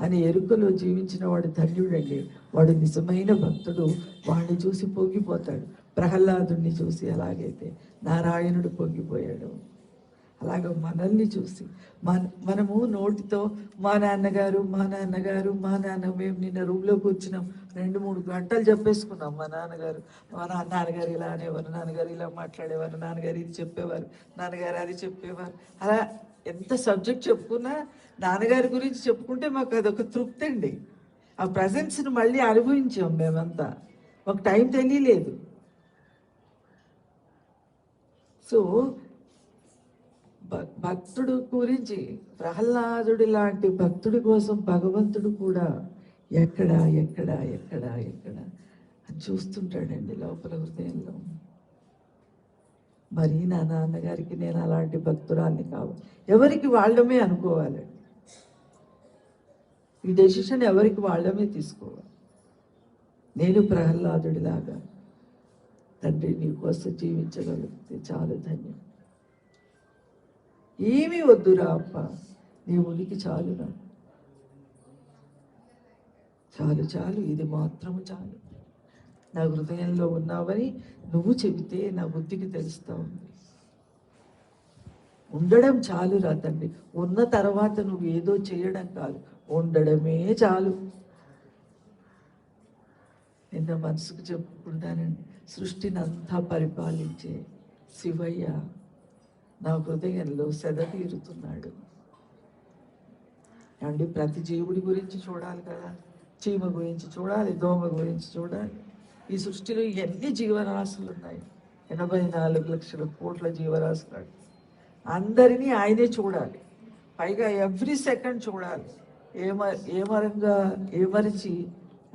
అని ఎరుకలో జీవించిన వాడు ధన్యుడండి. వాడు నిజమైన భక్తుడు. వాడిని చూసి పొంగిపోతాడు. ప్రహ్లాదుడిని చూసి ఎలాగైతే నారాయణుడు పొంగిపోయాడు, అలాగ మనల్ని చూసి మనము నోటితో మా నాన్నగారు, మా నాన్నగారు, మా నాన్న, మేము నిన్న రూమ్లోకి వచ్చినాం 2-3 గంటలు చెప్పేసుకున్నాం. మా నాన్నగారు, మా నాన్నగారు ఇలా అనేవారు, నాన్నగారు ఇలా మాట్లాడేవారు, నాన్నగారు ఇది చెప్పేవారు, నాన్నగారు అది చెప్పేవారు. అలా ఎంత సబ్జెక్ట్ చెప్పుకున్నా నాన్నగారి గురించి చెప్పుకుంటే మాకు అదొక తృప్తి అండి. ఆ ప్రజెన్స్ని మళ్ళీ అనుభవించాం మేమంతా. ఒక టైం తెలియలేదు. సో భక్తుడు గురించి, ప్రహ్లాదుడి లాంటి భక్తుడి కోసం భగవంతుడు కూడా ఎక్కడ ఎక్కడ ఎక్కడ ఎక్కడ అని చూస్తుంటాడండి లోపల హృదయంలో. మరి నా నాన్నగారికి నేను అలాంటి భక్తురాల్ని కావాలి. ఎవరికి వాళ్ళమే అనుకోవాలండి. ఈ డెసిషన్ ఎవరికి వాళ్ళమే తీసుకోవాలి. నేను ప్రహ్లాదుడిలాగా తండ్రి నీ కోసం జీవించగలిగితే చాలు ధన్యం. ఏమీ వద్దురా అప్ప, నీ ఉనికి చాలురా, చాలు చాలు, ఇది మాత్రము చాలు. నా హృదయంలో ఉన్నావని నువ్వు చెబితే నా బుద్ధికి తెలుస్తూ ఉంది. ఉండడం చాలురా తండ్రి. ఉన్న తర్వాత నువ్వు ఏదో చేయడం కాదు, ఉండడమే చాలు. నిన్న మనసుకు చెప్పుకుంటానండి, సృష్టిని అంతా పరిపాలించే శివయ్య నా హృదయంలో సెద తీరుతున్నాడు అండి. ప్రతి జీవుడి గురించి చూడాలి కదా. చీమ గురించి చూడాలి, దోమ గురించి చూడాలి. ఈ సృష్టిలో ఎన్ని జీవరాశులు ఉన్నాయి, 84 లక్షల కోట్ల జీవరాశులు. అందరినీ ఆయనే చూడాలి. పైగా ఎవ్రీ సెకండ్ చూడాలి. ఏమరిచి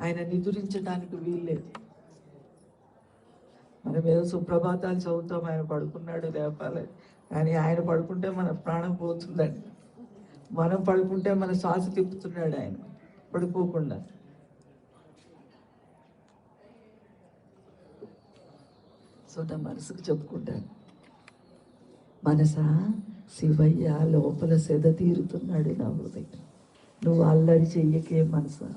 ఆయన నిదురించడానికి వీల్లేదు. మనం ఏదో సుప్రభాతాలు చదువుతాం, ఆయన పడుకున్నాడు లేపాలి, కానీ ఆయన పడుకుంటే మన ప్రాణం పోతుందండి. మనం పడుకుంటే మన శ్వాస తిప్పుతున్నాడు ఆయన పడుకోకుండా. సో నా మనసుకు చెప్పుకుంటాను, మనసా శివయ్య లోపల సెద తీరుతున్నాడు నా హృదయం. నువ్వు అల్లరి చెయ్యకే మనసా.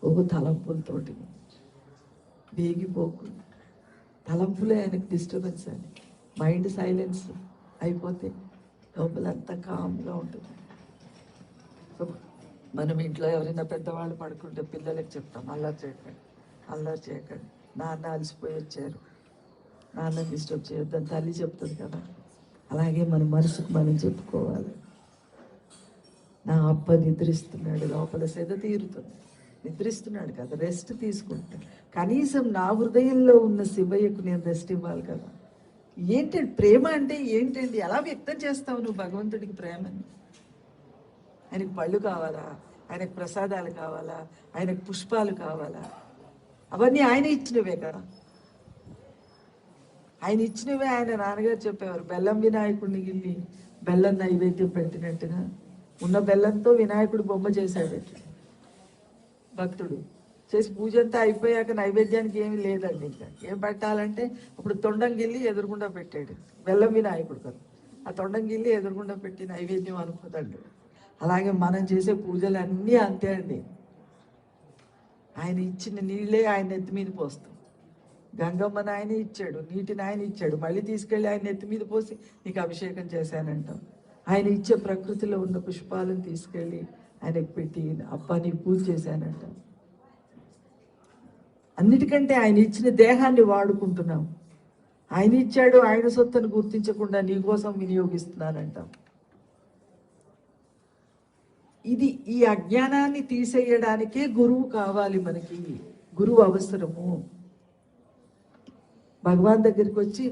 ఒక తలంపులతోటి వేగిపోకు. తలంపులే ఆయనకు డిస్టర్బెన్స్ అని. మైండ్ సైలెన్స్ అయిపోతే లోపలంతా కామ్గా ఉంటుంది. సో మనం ఇంట్లో ఎవరైనా పెద్దవాళ్ళు పడుకుంటే పిల్లలకి చెప్తాం, అల్లరి చేయకండి, అల్లరి చేయకండి. నాన్న అలసిపోయి వచ్చారు, నాన్న డిస్టర్బ్ చేయొద్దని తల్లి చెప్తుంది కదా, అలాగే మన మనసుకు మనం చెప్పుకోవాలి. నా అప్ప నిద్రిస్తున్నాడు, లోపల సెద తీరుతుంది, నిద్రిస్తున్నాడు కదా, రెస్ట్ తీసుకుంటాడు. కనీసం నా హృదయంలో ఉన్న శివయ్యకు నేను రెస్ట్ ఇవ్వాలి కదా. ఏంటండి ప్రేమ అంటే ఏంటండి? ఎలా వ్యక్తం చేస్తావు నువ్వు భగవంతుడికి ప్రేమని? ఆయనకు పళ్ళు కావాలా, ఆయనకు ప్రసాదాలు కావాలా, ఆయనకు పుష్పాలు కావాలా? అవన్నీ ఆయన ఇచ్చినవే కదా. ఆయన ఇచ్చినవే. ఆయన నాన్నగారు చెప్పేవారు, బెల్లం వినాయకుడిని గిల్లి బెల్లం నైవేద్యం పెట్టినట్టుగా ఉన్న బెల్లంతో వినాయకుడు బొమ్మ చేశాడు భక్తుడు. చేసి పూజ అంతా అయిపోయాక నైవేద్యానికి ఏమి లేదండి, ఇంకా ఏం పెట్టాలంటే అప్పుడు తొండం గిల్లి ఎదురుగుండా పెట్టాడు. బెల్లం వినాయకుడు కదా, ఆ తొండం గిల్లి ఎదురుగుండా పెట్టి నైవేద్యం అనుకోదండి. అలాగే మనం చేసే పూజలు అన్నీ అంతే అండి. ఆయన ఇచ్చిన నీళ్ళే ఆయన నెత్తి మీద పోస్తాం. గంగమ్మని ఆయన ఇచ్చాడు, నీటిని ఆయన ఇచ్చాడు, మళ్ళీ తీసుకెళ్ళి ఆయన నెత్తి మీద పోసి నీకు అభిషేకం చేశానంటాం. ఆయన ఇచ్చే ప్రకృతిలో ఉన్న పుష్పాలను తీసుకెళ్ళి ఆయనకు పెట్టి అప్ప నీకు పూజ చేశానంటాం. అన్నిటికంటే ఆయన ఇచ్చిన దేహాన్ని వాడుకుంటున్నాం. ఆయన ఇచ్చాడు, ఆయన సొత్తును గుర్తించకుండా నీకోసం వినియోగిస్తున్నానంటాం. ఈ అజ్ఞానాన్ని తీసేయడానికే గురువు కావాలి. మనకి గురువు అవసరము. భగవాన్ దగ్గరికి వచ్చి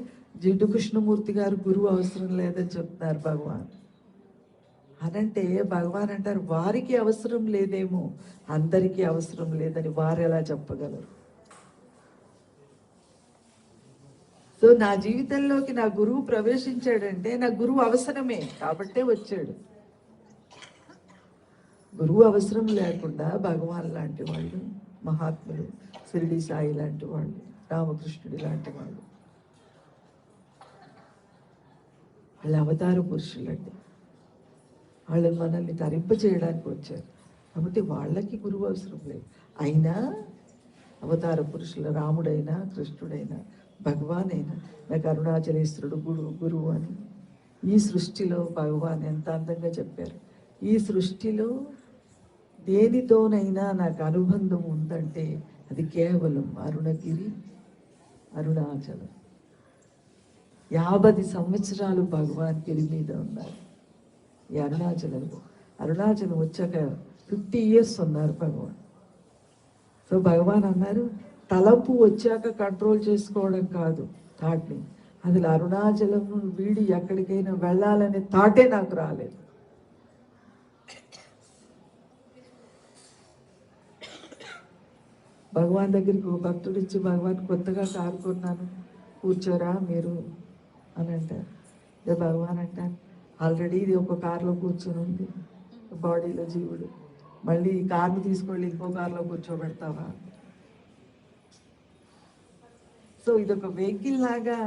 జిడ్డు కృష్ణమూర్తి గారు గురువు అవసరం లేదని చెప్తున్నారు భగవాన్ అనంటే, భగవాన్ అంటారు వారికి అవసరం లేదేమో, అందరికీ అవసరం లేదని వారు ఎలా చెప్పగలరు? సో నా జీవితంలోకి నా గురువు ప్రవేశించాడంటే నా గురువు అవసరమే కాబట్టే వచ్చాడు. గురువు అవసరం లేకుండా భగవాన్ లాంటి వాళ్ళు, మహాత్ములు, షిరిడి సాయి లాంటి వాళ్ళు, రామకృష్ణుడి లాంటి వాళ్ళు, వాళ్ళ అవతార పురుషులండి. వాళ్ళని మనల్ని తరింప చేయడానికి వచ్చారు కాబట్టి వాళ్ళకి గురువు అవసరం లేదు. అయినా అవతార పురుషుల రాముడైనా, కృష్ణుడైనా, భగవాన్ అయినా నాకు అరుణాచలేశ్వరుడు గురువు అని ఈ సృష్టిలో భగవాన్ ఎంత అందంగా చెప్పారు. ఈ సృష్టిలో దేనితోనైనా నాకు అనుబంధం ఉందంటే అది కేవలం అరుణగిరి, అరుణాచలం. 50 సంవత్సరాలు భగవాన్ గిరి మీద ఉన్నారు ఈ అరుణాచలంలో. అరుణాచలం వచ్చాక 50 years ఉన్నారు భగవాన్. సో భగవాన్ అన్నారు, తలపు వచ్చాక కంట్రోల్ చేసుకోవడం కాదు థాట్ని, అది అరుణాచలం వీడి ఎక్కడికైనా వెళ్ళాలనే థాటే నాకు రాలేదు. భగవాన్ దగ్గరికి ఒక భక్తుడు ఇచ్చి, భగవాన్ కొత్తగా కారు కొన్నాను కూర్చోరా మీరు అని అంటారు. అదే భగవాన్ అంటారు, ఆల్రెడీ ఇది ఒక కారులో కూర్చొని ఉంది బాడీలో జీవుడు, మళ్ళీ ఈ కార్ను తీసుకెళ్ళి ఇంకో కారులో కూర్చోబెడతావా? సో ఇదొక వెహికల్ లాగా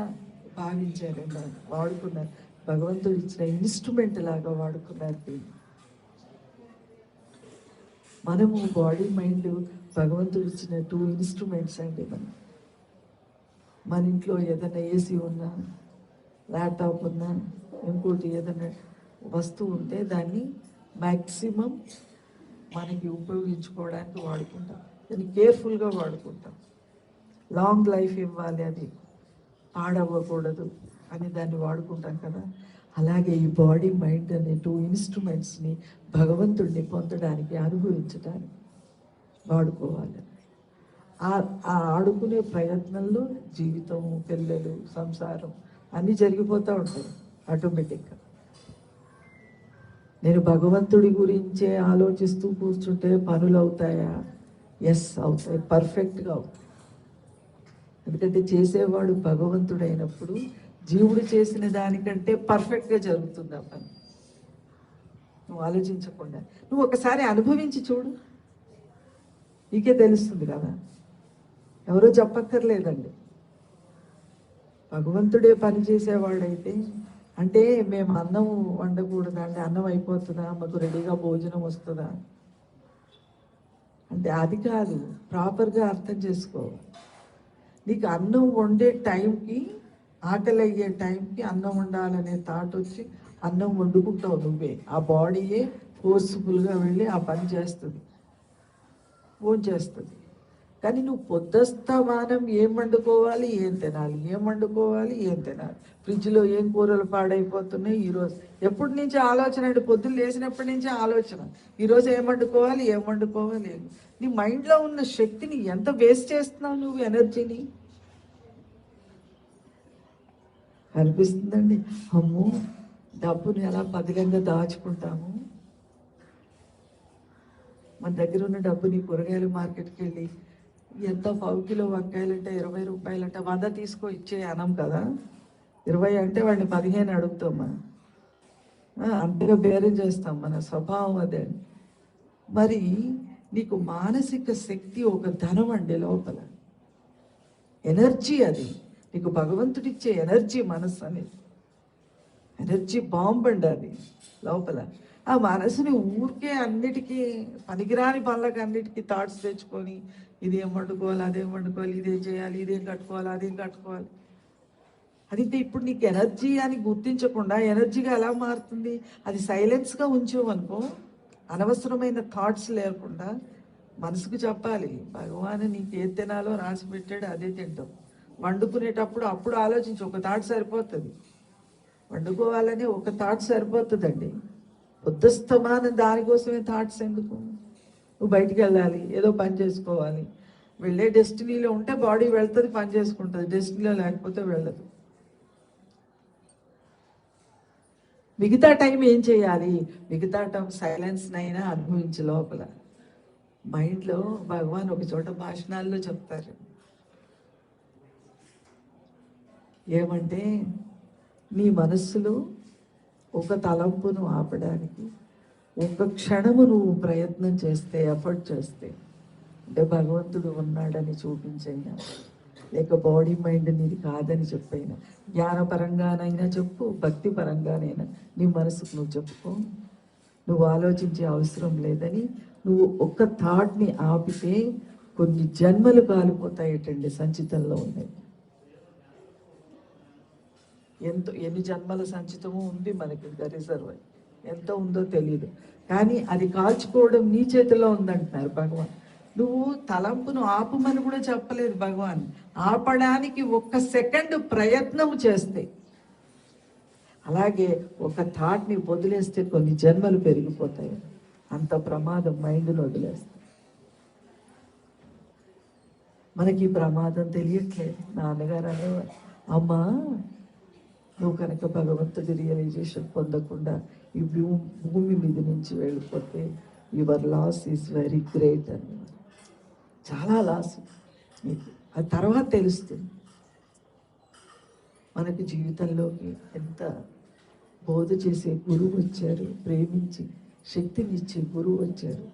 భావించారండి, వాడుకున్నారు. భగవంతుడు ఇచ్చిన ఇన్స్ట్రుమెంట్ లాగా వాడుకున్నారు దీన్ని. మనము బాడీ మైండ్ భగవంతుడు ఇచ్చిన 2 ఇన్స్ట్రుమెంట్స్ అండి. మన ఇంట్లో ఏదైనా ఏసీ ఉన్నా, ల్యాప్టాప్ ఉన్నా, ఇంకోటి ఏదైనా వస్తువు ఉంటే దాన్ని మ్యాక్సిమం మనకి ఉపయోగించుకోవడానికి వాడుకుంటాం, దాన్ని కేర్ఫుల్గా వాడుకుంటాం. లాంగ్ లైఫ్ ఇవ్వాలి, అది పాడవ్వకూడదు అని దాన్ని వాడుకుంటాం కదా. అలాగే ఈ బాడీ మైండ్ అనే 2 ఇన్స్ట్రుమెంట్స్ని భగవంతుడిని పొందడానికి, అనుభవించడానికి వాడుకోవాలి. ఆ ఆడుకునే ప్రయత్నంలో జీవితం, పిల్లలు, సంసారం అన్నీ జరిగిపోతూ ఉంటాయి ఆటోమేటిక్గా. నేను భగవంతుడి గురించే ఆలోచిస్తూ కూర్చుంటే పనులు అవుతాయా? ఎస్ అవుతాయి, పర్ఫెక్ట్గా అవుతాయి. ఎందుకంటే చేసేవాడు భగవంతుడైనప్పుడు జీవుడు చేసిన దానికంటే పర్ఫెక్ట్గా జరుగుతుంది ఆ పని. నువ్వు ఆలోచించకుండా నువ్వు ఒకసారి అనుభవించి చూడు, నీకే తెలుస్తుంది కదా. ఎవరో చెప్పక్కర్లేదండి. భగవంతుడే పని చేసేవాడైతే, అంటే మేము అన్నం వండకూడదా అంటే అన్నం అయిపోతుందా, మాకు రెడీగా భోజనం వస్తుందా అంటే అది కాదు. ప్రాపర్గా అర్థం చేసుకోవాలి. నీకు అన్నం వండే టైంకి, ఆకలి అయ్యే టైంకి అన్నం వండాలనే థాట్ వచ్చి అన్నం వండుకుంటావు నువ్వే. ఆ బాడీయే ఫోర్స్ఫుల్గా వెళ్ళి ఆ పని చేస్తుంది, ఫోన్ చేస్తుంది. కానీ నువ్వు పొద్దస్తమానం ఏం వండుకోవాలి, ఏం తినాలి, ఏం వండుకోవాలి, ఏం తినాలి, ఫ్రిడ్జ్లో ఏం కూరలు పాడైపోతున్నాయి ఈరోజు. ఎప్పటి నుంచి ఆలోచన అండి, పొద్దున్న లేచినప్పటి నుంచి ఆలోచన, ఈరోజు ఏం వండుకోవాలి, ఏం వండుకోవాలి. నీ మైండ్లో ఉన్న శక్తిని ఎంత వేస్ట్ చేస్తున్నావు నువ్వు, ఎనర్జీని. అనిపిస్తుందండి, అమ్మో డబ్బుని ఎలా పదిలంగా దాచుకుంటాము. మన దగ్గర ఉన్న డబ్బుని కూరగాయల మార్కెట్కి వెళ్ళి ఎంత 1/2 కిలో వంకాయలంటే 20 రూపాయలంటే 100 తీసుకో ఇచ్చే అనం కదా. 20 అంటే వాడిని 15 అడుగుతాం మనం. అంతగా బేరం చేస్తాం, మన స్వభావం అదే. మరి నీకు మానసిక శక్తి ఒక ధనం అండి లోపల, ఎనర్జీ. అది నీకు భగవంతుడిచ్చే ఎనర్జీ. మనసు అనేది ఎనర్జీ బాంబ్ అండి అది లోపల. ఆ మనసుని ఊరికే అన్నిటికీ పనికిరాని పనులకు అన్నిటికీ థాట్స్ తెచ్చుకొని ఇదేం వండుకోవాలి, అదేం వండుకోవాలి, ఇదేం చేయాలి, ఇదేం కట్టుకోవాలి, అదేం కట్టుకోవాలి. అది ఇప్పుడు నీకు ఎనర్జీ అని గుర్తించకుండా ఎనర్జీగా ఎలా మారుతుంది? అది సైలెన్స్గా ఉంచామనుకో, అనవసరమైన థాట్స్ లేకుండా మనసుకు చెప్పాలి, భగవాన్ నీకు ఏది తినాలో రాసి పెట్టాడు అదే తింటాం. వండుకునేటప్పుడు అప్పుడు ఆలోచించి, ఒక థాట్ సరిపోతుంది. వండుకోవాలని ఒక థాట్ సరిపోతుందండి. పొద్దుస్తమానం దానికోసమే థాట్స్ ఎందుకు? నువ్వు బయటికి వెళ్ళాలి, ఏదో పని చేసుకోవాలి. వెళ్ళే డెస్టినీలో ఉంటే బాడీ వెళ్తుంది, పని చేసుకుంటుంది. డెస్టినీలో లేకపోతే వెళ్ళదు. మిగతా టైం ఏం చేయాలి? మిగతా టైం సైలెన్స్నైనా అనుభవించే లోపల. మైండ్లో భగవాన్ ఒక చోట భాషణాల్లో చెప్తారు ఏమంటే, నీ మనస్సులో ఒక తలంపును ఆపడానికి ఒక క్షణము నువ్వు ప్రయత్నం చేస్తే, ఎఫర్ట్ చేస్తే, అంటే భగవంతుడు ఉన్నాడని చూపించైనా, లేక బాడీ మైండ్ నీది కాదని చెప్పైనా, జ్ఞానపరంగానైనా చెప్పు, భక్తి పరంగానైనా నీ మనసుకు నువ్వు చెప్పుకో, నువ్వు ఆలోచించే అవసరం లేదని. నువ్వు ఒక్క థాట్ని ఆపితే కొన్ని జన్మలు కాలిపోతాయటండి సంచితంలో ఉన్నాయి. ఎన్ని జన్మల సంచితము ఉంది మనకి ఇంకా రిజర్వ్, ఎంత ఉందో తెలియదు. కానీ అది కాల్చుకోవడం నీ చేతిలో ఉందంటున్నారు భగవాన్. నువ్వు తలంపును ఆపమని కూడా చెప్పలేదు భగవాన్. ఆపడానికి 1 సెకండ్ ప్రయత్నం చేస్తే, అలాగే ఒక థాట్ని వదిలేస్తే కొన్ని జన్మలు పెరిగిపోతాయి. అంత ప్రమాదం మైండ్ను వదిలేస్తే. మనకి ప్రమాదం తెలియట్లేదు. నాన్నగారు అనేవారు, అమ్మా నువ్వు కనుక భగవంతుడి రియలైజేషన్ పొందకుండా ఈ భూమి మీద నుంచి వెళ్ళిపోతే your loss is very great అని. చాలా లాస్ మీకు, అది తర్వాత తెలుస్తుంది. మనకి జీవితంలోకి ఎంత బోధ చేసే గురువు వచ్చారు, ప్రేమించి శక్తినిచ్చే గురువు వచ్చారు.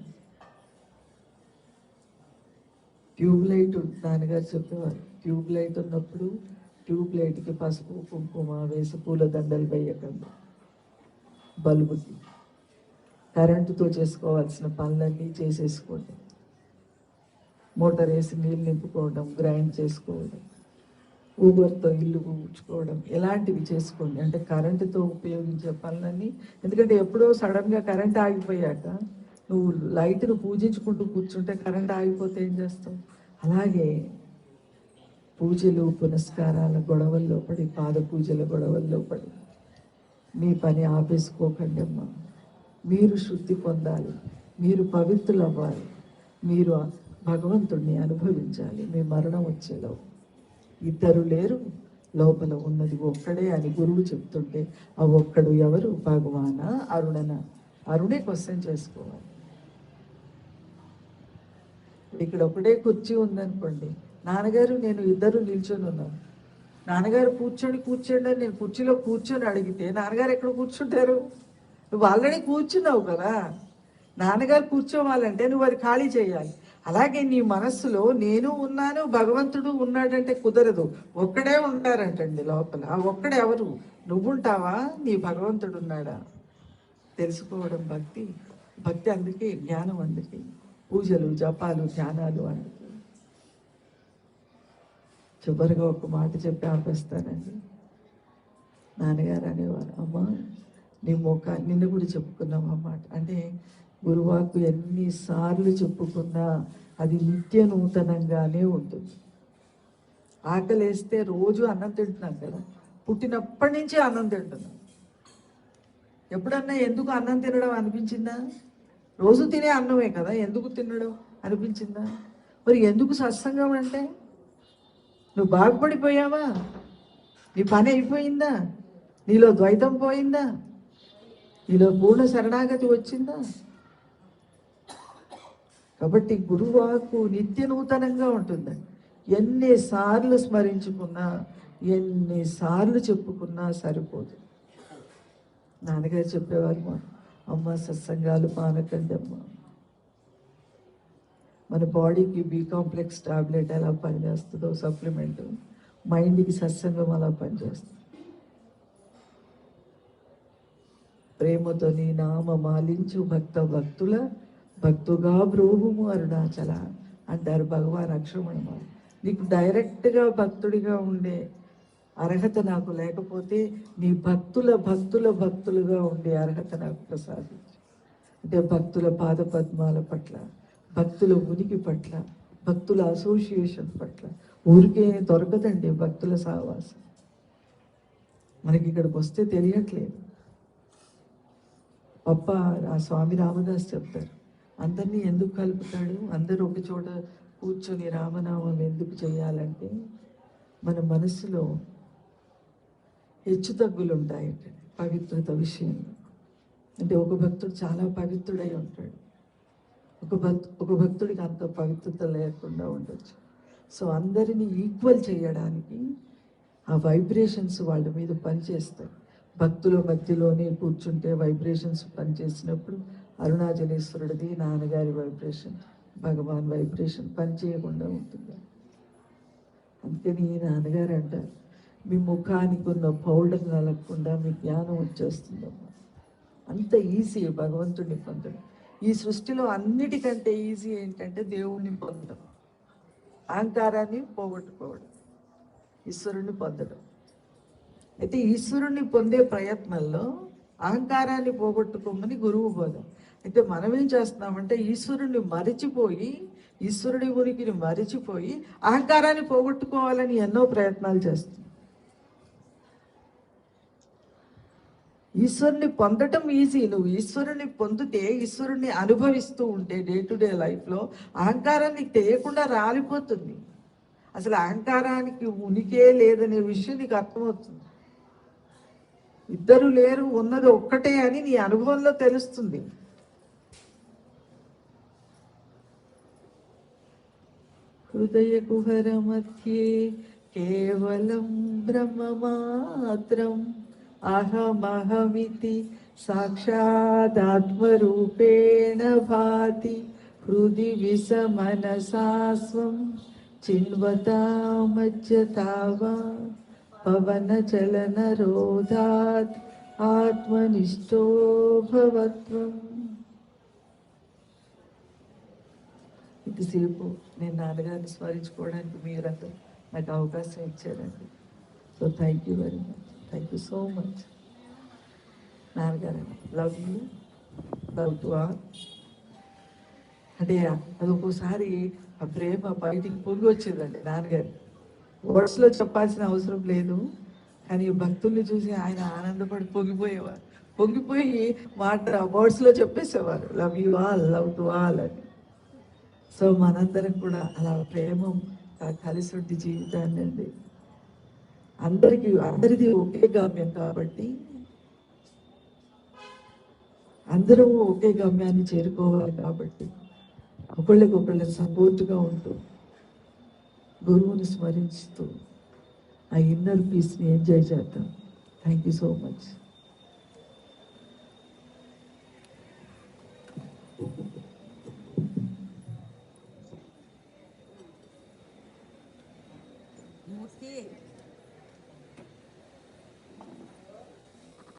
ట్యూబ్ లైట్ నాన్నగారు చెప్పేవారు, ట్యూబ్ లైట్ ఉన్నప్పుడు ట్యూబ్ లైట్కి పసుపు కుంకుమ వేసి పూల దండలు వేయకండి. బల్బుకి కరెంటుతో చేసుకోవాల్సిన పనులన్నీ చేసేసుకోండి. మోటార్ వేసి నీళ్ళు నింపుకోవడం, గ్రైండ్ చేసుకోవడం, ఊబర్తో ఇల్లు ఊడ్చుకోవడం, ఇలాంటివి చేసుకోండి. అంటే కరెంటుతో ఉపయోగించే పనులన్నీ. ఎందుకంటే ఎప్పుడో సడన్గా కరెంట్ ఆగిపోయాక నువ్వు లైట్ను పూజించుకుంటూ కూర్చుంటే కరెంట్ ఆగిపోతే ఏం చేస్తావు? అలాగే పూజలు పునస్కారాల గొడవల్లో పడి, పాద పూజల గొడవల్లో పడి మీ పని ఆపేసుకోకండి అమ్మా. మీరు శుద్ధి పొందాలి, మీరు పవిత్రులు అవ్వాలి, మీరు భగవంతుడిని అనుభవించాలి. మీ మరణం వచ్చేలో ఇద్దరు లేరు, లోపల ఉన్నది ఒక్కడే అని గురువు చెప్తుంటే ఆ ఒక్కడు ఎవరు? భగవానా, అరుణనా? అరుణే క్వశ్చన్ చేసుకోవాలి. ఇక్కడ ఒకటే కుర్చీ ఉందనుకోండి, నాన్నగారు నేను ఇద్దరు నిల్చొని ఉన్నాను, నాన్నగారు కూర్చోండి అని నేను కుర్చీలో కూర్చొని అడిగితే నాన్నగారు ఎక్కడ కూర్చుంటారు? నువ్వు ఆల్రెడీ కూర్చున్నావు కదా. నాన్నగారు కూర్చోవాలంటే నువ్వు అది ఖాళీ చేయాలి. అలాగే నీ మనస్సులో నేను ఉన్నాను, భగవంతుడు ఉన్నాడంటే కుదరదు. ఒక్కడే ఉంటారంటండి లోపల. ఆ ఒక్కడే ఎవరు? నువ్వుంటావా, నీ భగవంతుడు ఉన్నాడా తెలుసుకోవడం భక్తి. భక్తి అందుకే, జ్ఞానం అందుకే, పూజలు జపాలు ధ్యానాలు అందుకే. చివరిగా ఒక మాట చెప్పి ఆపేస్తానండి. నాన్నగారు అనేవారు, అమ్మ నీ నిన్ను కూడా చెప్పుకున్నాం అన్నమాట. అంటే గురువాకు ఎన్నిసార్లు చెప్పుకున్నా అది నిత్య నూతనంగానే ఉంటుంది. ఆకలేస్తే రోజు అన్నం తింటున్నాం కదా, పుట్టినప్పటి నుంచి అన్నం తింటున్నాం. ఎప్పుడన్నా ఎందుకు అన్నం తినడం అనిపించిందా? రోజు తినే అన్నమే కదా, ఎందుకు తినడం అనిపించిందా? మరి ఎందుకు సత్సంగం అంటే? నువ్వు బాగుపడిపోయావా? నీ పని అయిపోయిందా? నీలో ద్వైతం పోయిందా? నీలో పూర్ణ శరణాగతి వచ్చిందా? కాబట్టి గురువాకు నిత్య నూతనంగా ఉంటుందండి. ఎన్నిసార్లు స్మరించుకున్నా, ఎన్నిసార్లు చెప్పుకున్నా సరిపోదు. నాన్నగారు చెప్పేవారు, మా అమ్మ సత్సంగాలు మానకండి అమ్మ. మన బాడీకి బి కాంప్లెక్స్ టాబ్లెట్ ఎలా పనిచేస్తుందో సప్లిమెంట్, మైండ్కి సత్సంగం అలా పనిచేస్తుంది. ప్రేమతో నీ నామ మాలించు భక్త భక్తుల భక్తుగా బ్రోహుము అరుణాచల అంటారు భగవాన్ అక్షరమణ. నీకు డైరెక్ట్గా భక్తుడిగా ఉండే అర్హత నాకు లేకపోతే నీ భక్తులుగా ఉండే అర్హత నాకు ప్రసాదించు. అంటే భక్తుల పాదపద్మాల పట్ల, భక్తుల ఉనికి పట్ల, భక్తుల అసోసియేషన్ పట్ల. ఊరికే దొరకదండి భక్తుల సహవాసం. మనకి ఇక్కడికి వస్తే తెలియట్లేదు. ఆ స్వామి రామదాస్ చెప్తారు, అందరినీ ఎందుకు కలుపుతాడు, అందరూ ఒక చోట కూర్చొని రామనామం ఎందుకు చేయాలంటే మన మనసులో హెచ్చు తగ్గులు ఉంటాయంటే పవిత్రత విషయంలో. అంటే ఒక భక్తుడు చాలా పవిత్రుడై ఉంటాడు, ఒక భక్తుడికి అంత పవిత్రత లేకుండా ఉండొచ్చు. సో అందరినీ ఈక్వల్ చేయడానికి ఆ వైబ్రేషన్స్ వాళ్ళ మీద పనిచేస్తాయి. భక్తుల మధ్యలోనే కూర్చుంటే వైబ్రేషన్స్ పనిచేసినప్పుడు అరుణాచలేశ్వరుడిది, నాన్నగారి వైబ్రేషన్, భగవాన్ వైబ్రేషన్ పనిచేయకుండా ఉంటుంది. అందుకని నాన్నగారు అంటారు, మీ ముఖానికి ఉన్న పౌడర్ నలగకుండా మీ జ్ఞానం వచ్చేస్తుందమ్మా. అంత ఈజీ భగవంతుడిని పొందడం. ఈ సృష్టిలో అన్నిటికంటే ఈజీ ఏంటంటే దేవుణ్ణి పొందడం, అహంకారాన్ని పోగొట్టుకోవడం, ఈశ్వరుణ్ణి పొందడం. అయితే ఈశ్వరుణ్ణి పొందే ప్రయత్నంలో అహంకారాన్ని పోగొట్టుకోమని గురువు బోధ. అయితే మనం ఏం చేస్తున్నామంటే ఈశ్వరుణ్ణి మరిచిపోయి, ఈశ్వరుడి ఉనికిని మరిచిపోయి అహంకారాన్ని పోగొట్టుకోవాలని ఎన్నో ప్రయత్నాలు చేస్తున్నాం. ఈశ్వరుని పొందటం ఈజీ. నువ్వు ఈశ్వరుని పొందితే, ఈశ్వరుణ్ణి అనుభవిస్తూ ఉంటే డే టు డే లైఫ్లో అహంకారాన్ని తెలియకుండా రాలిపోతుంది. అసలు అహంకారానికి ఉనికే లేదనే విషయం నీకు అర్థమవుతుంది. ఇద్దరు లేరు, ఉన్నది ఒక్కటే అని నీ అనుభవంలో తెలుస్తుంది. హృదయ కుహర మధ్యే కేవలం బ్రహ్మమాత్రం అహమహమితి సాక్షాదాత్మరూపేణ భాతి హృది విషమనసాస్వం చిన్వతామజ్జతావా పవన చలన రోధాత్ ఆత్మనిష్టో భవత్వం. ఇంతసేపు నేను నాన్నగారిని స్మరించుకోవడానికి మీరందరూ నాకు అవకాశం ఇచ్చారండి. So thank you very much, thank you so much. నాన్నగారు love you, love to all. అంటే అది ఒక్కోసారి ఆ ప్రేమ బయటికి పొంగి వచ్చేదండి నాన్నగారు. వర్డ్స్లో చెప్పాల్సిన అవసరం లేదు, కానీ భక్తుల్ని చూసి ఆయన ఆనందపడి పొంగిపోయేవారు. పొంగిపోయి మాట వర్డ్స్లో చెప్పేసేవారు, love you all, love to all అని. సో మనందరం కూడా అలా ప్రేమ కలిసి ఉండి జీవితాన్ని అండి అందరిది ఒకే గమ్యం కాబట్టి అందరూ ఒకే గమ్యాన్ని చేరుకోవాలి. కాబట్టి ఒకళ్ళకొకళ్ళ సపోర్ట్గా ఉంటూ గురువుని స్మరిస్తూ ఆ ఇన్నర్ పీస్ని ఎంజాయ్ చేద్దాం. Thank you so much.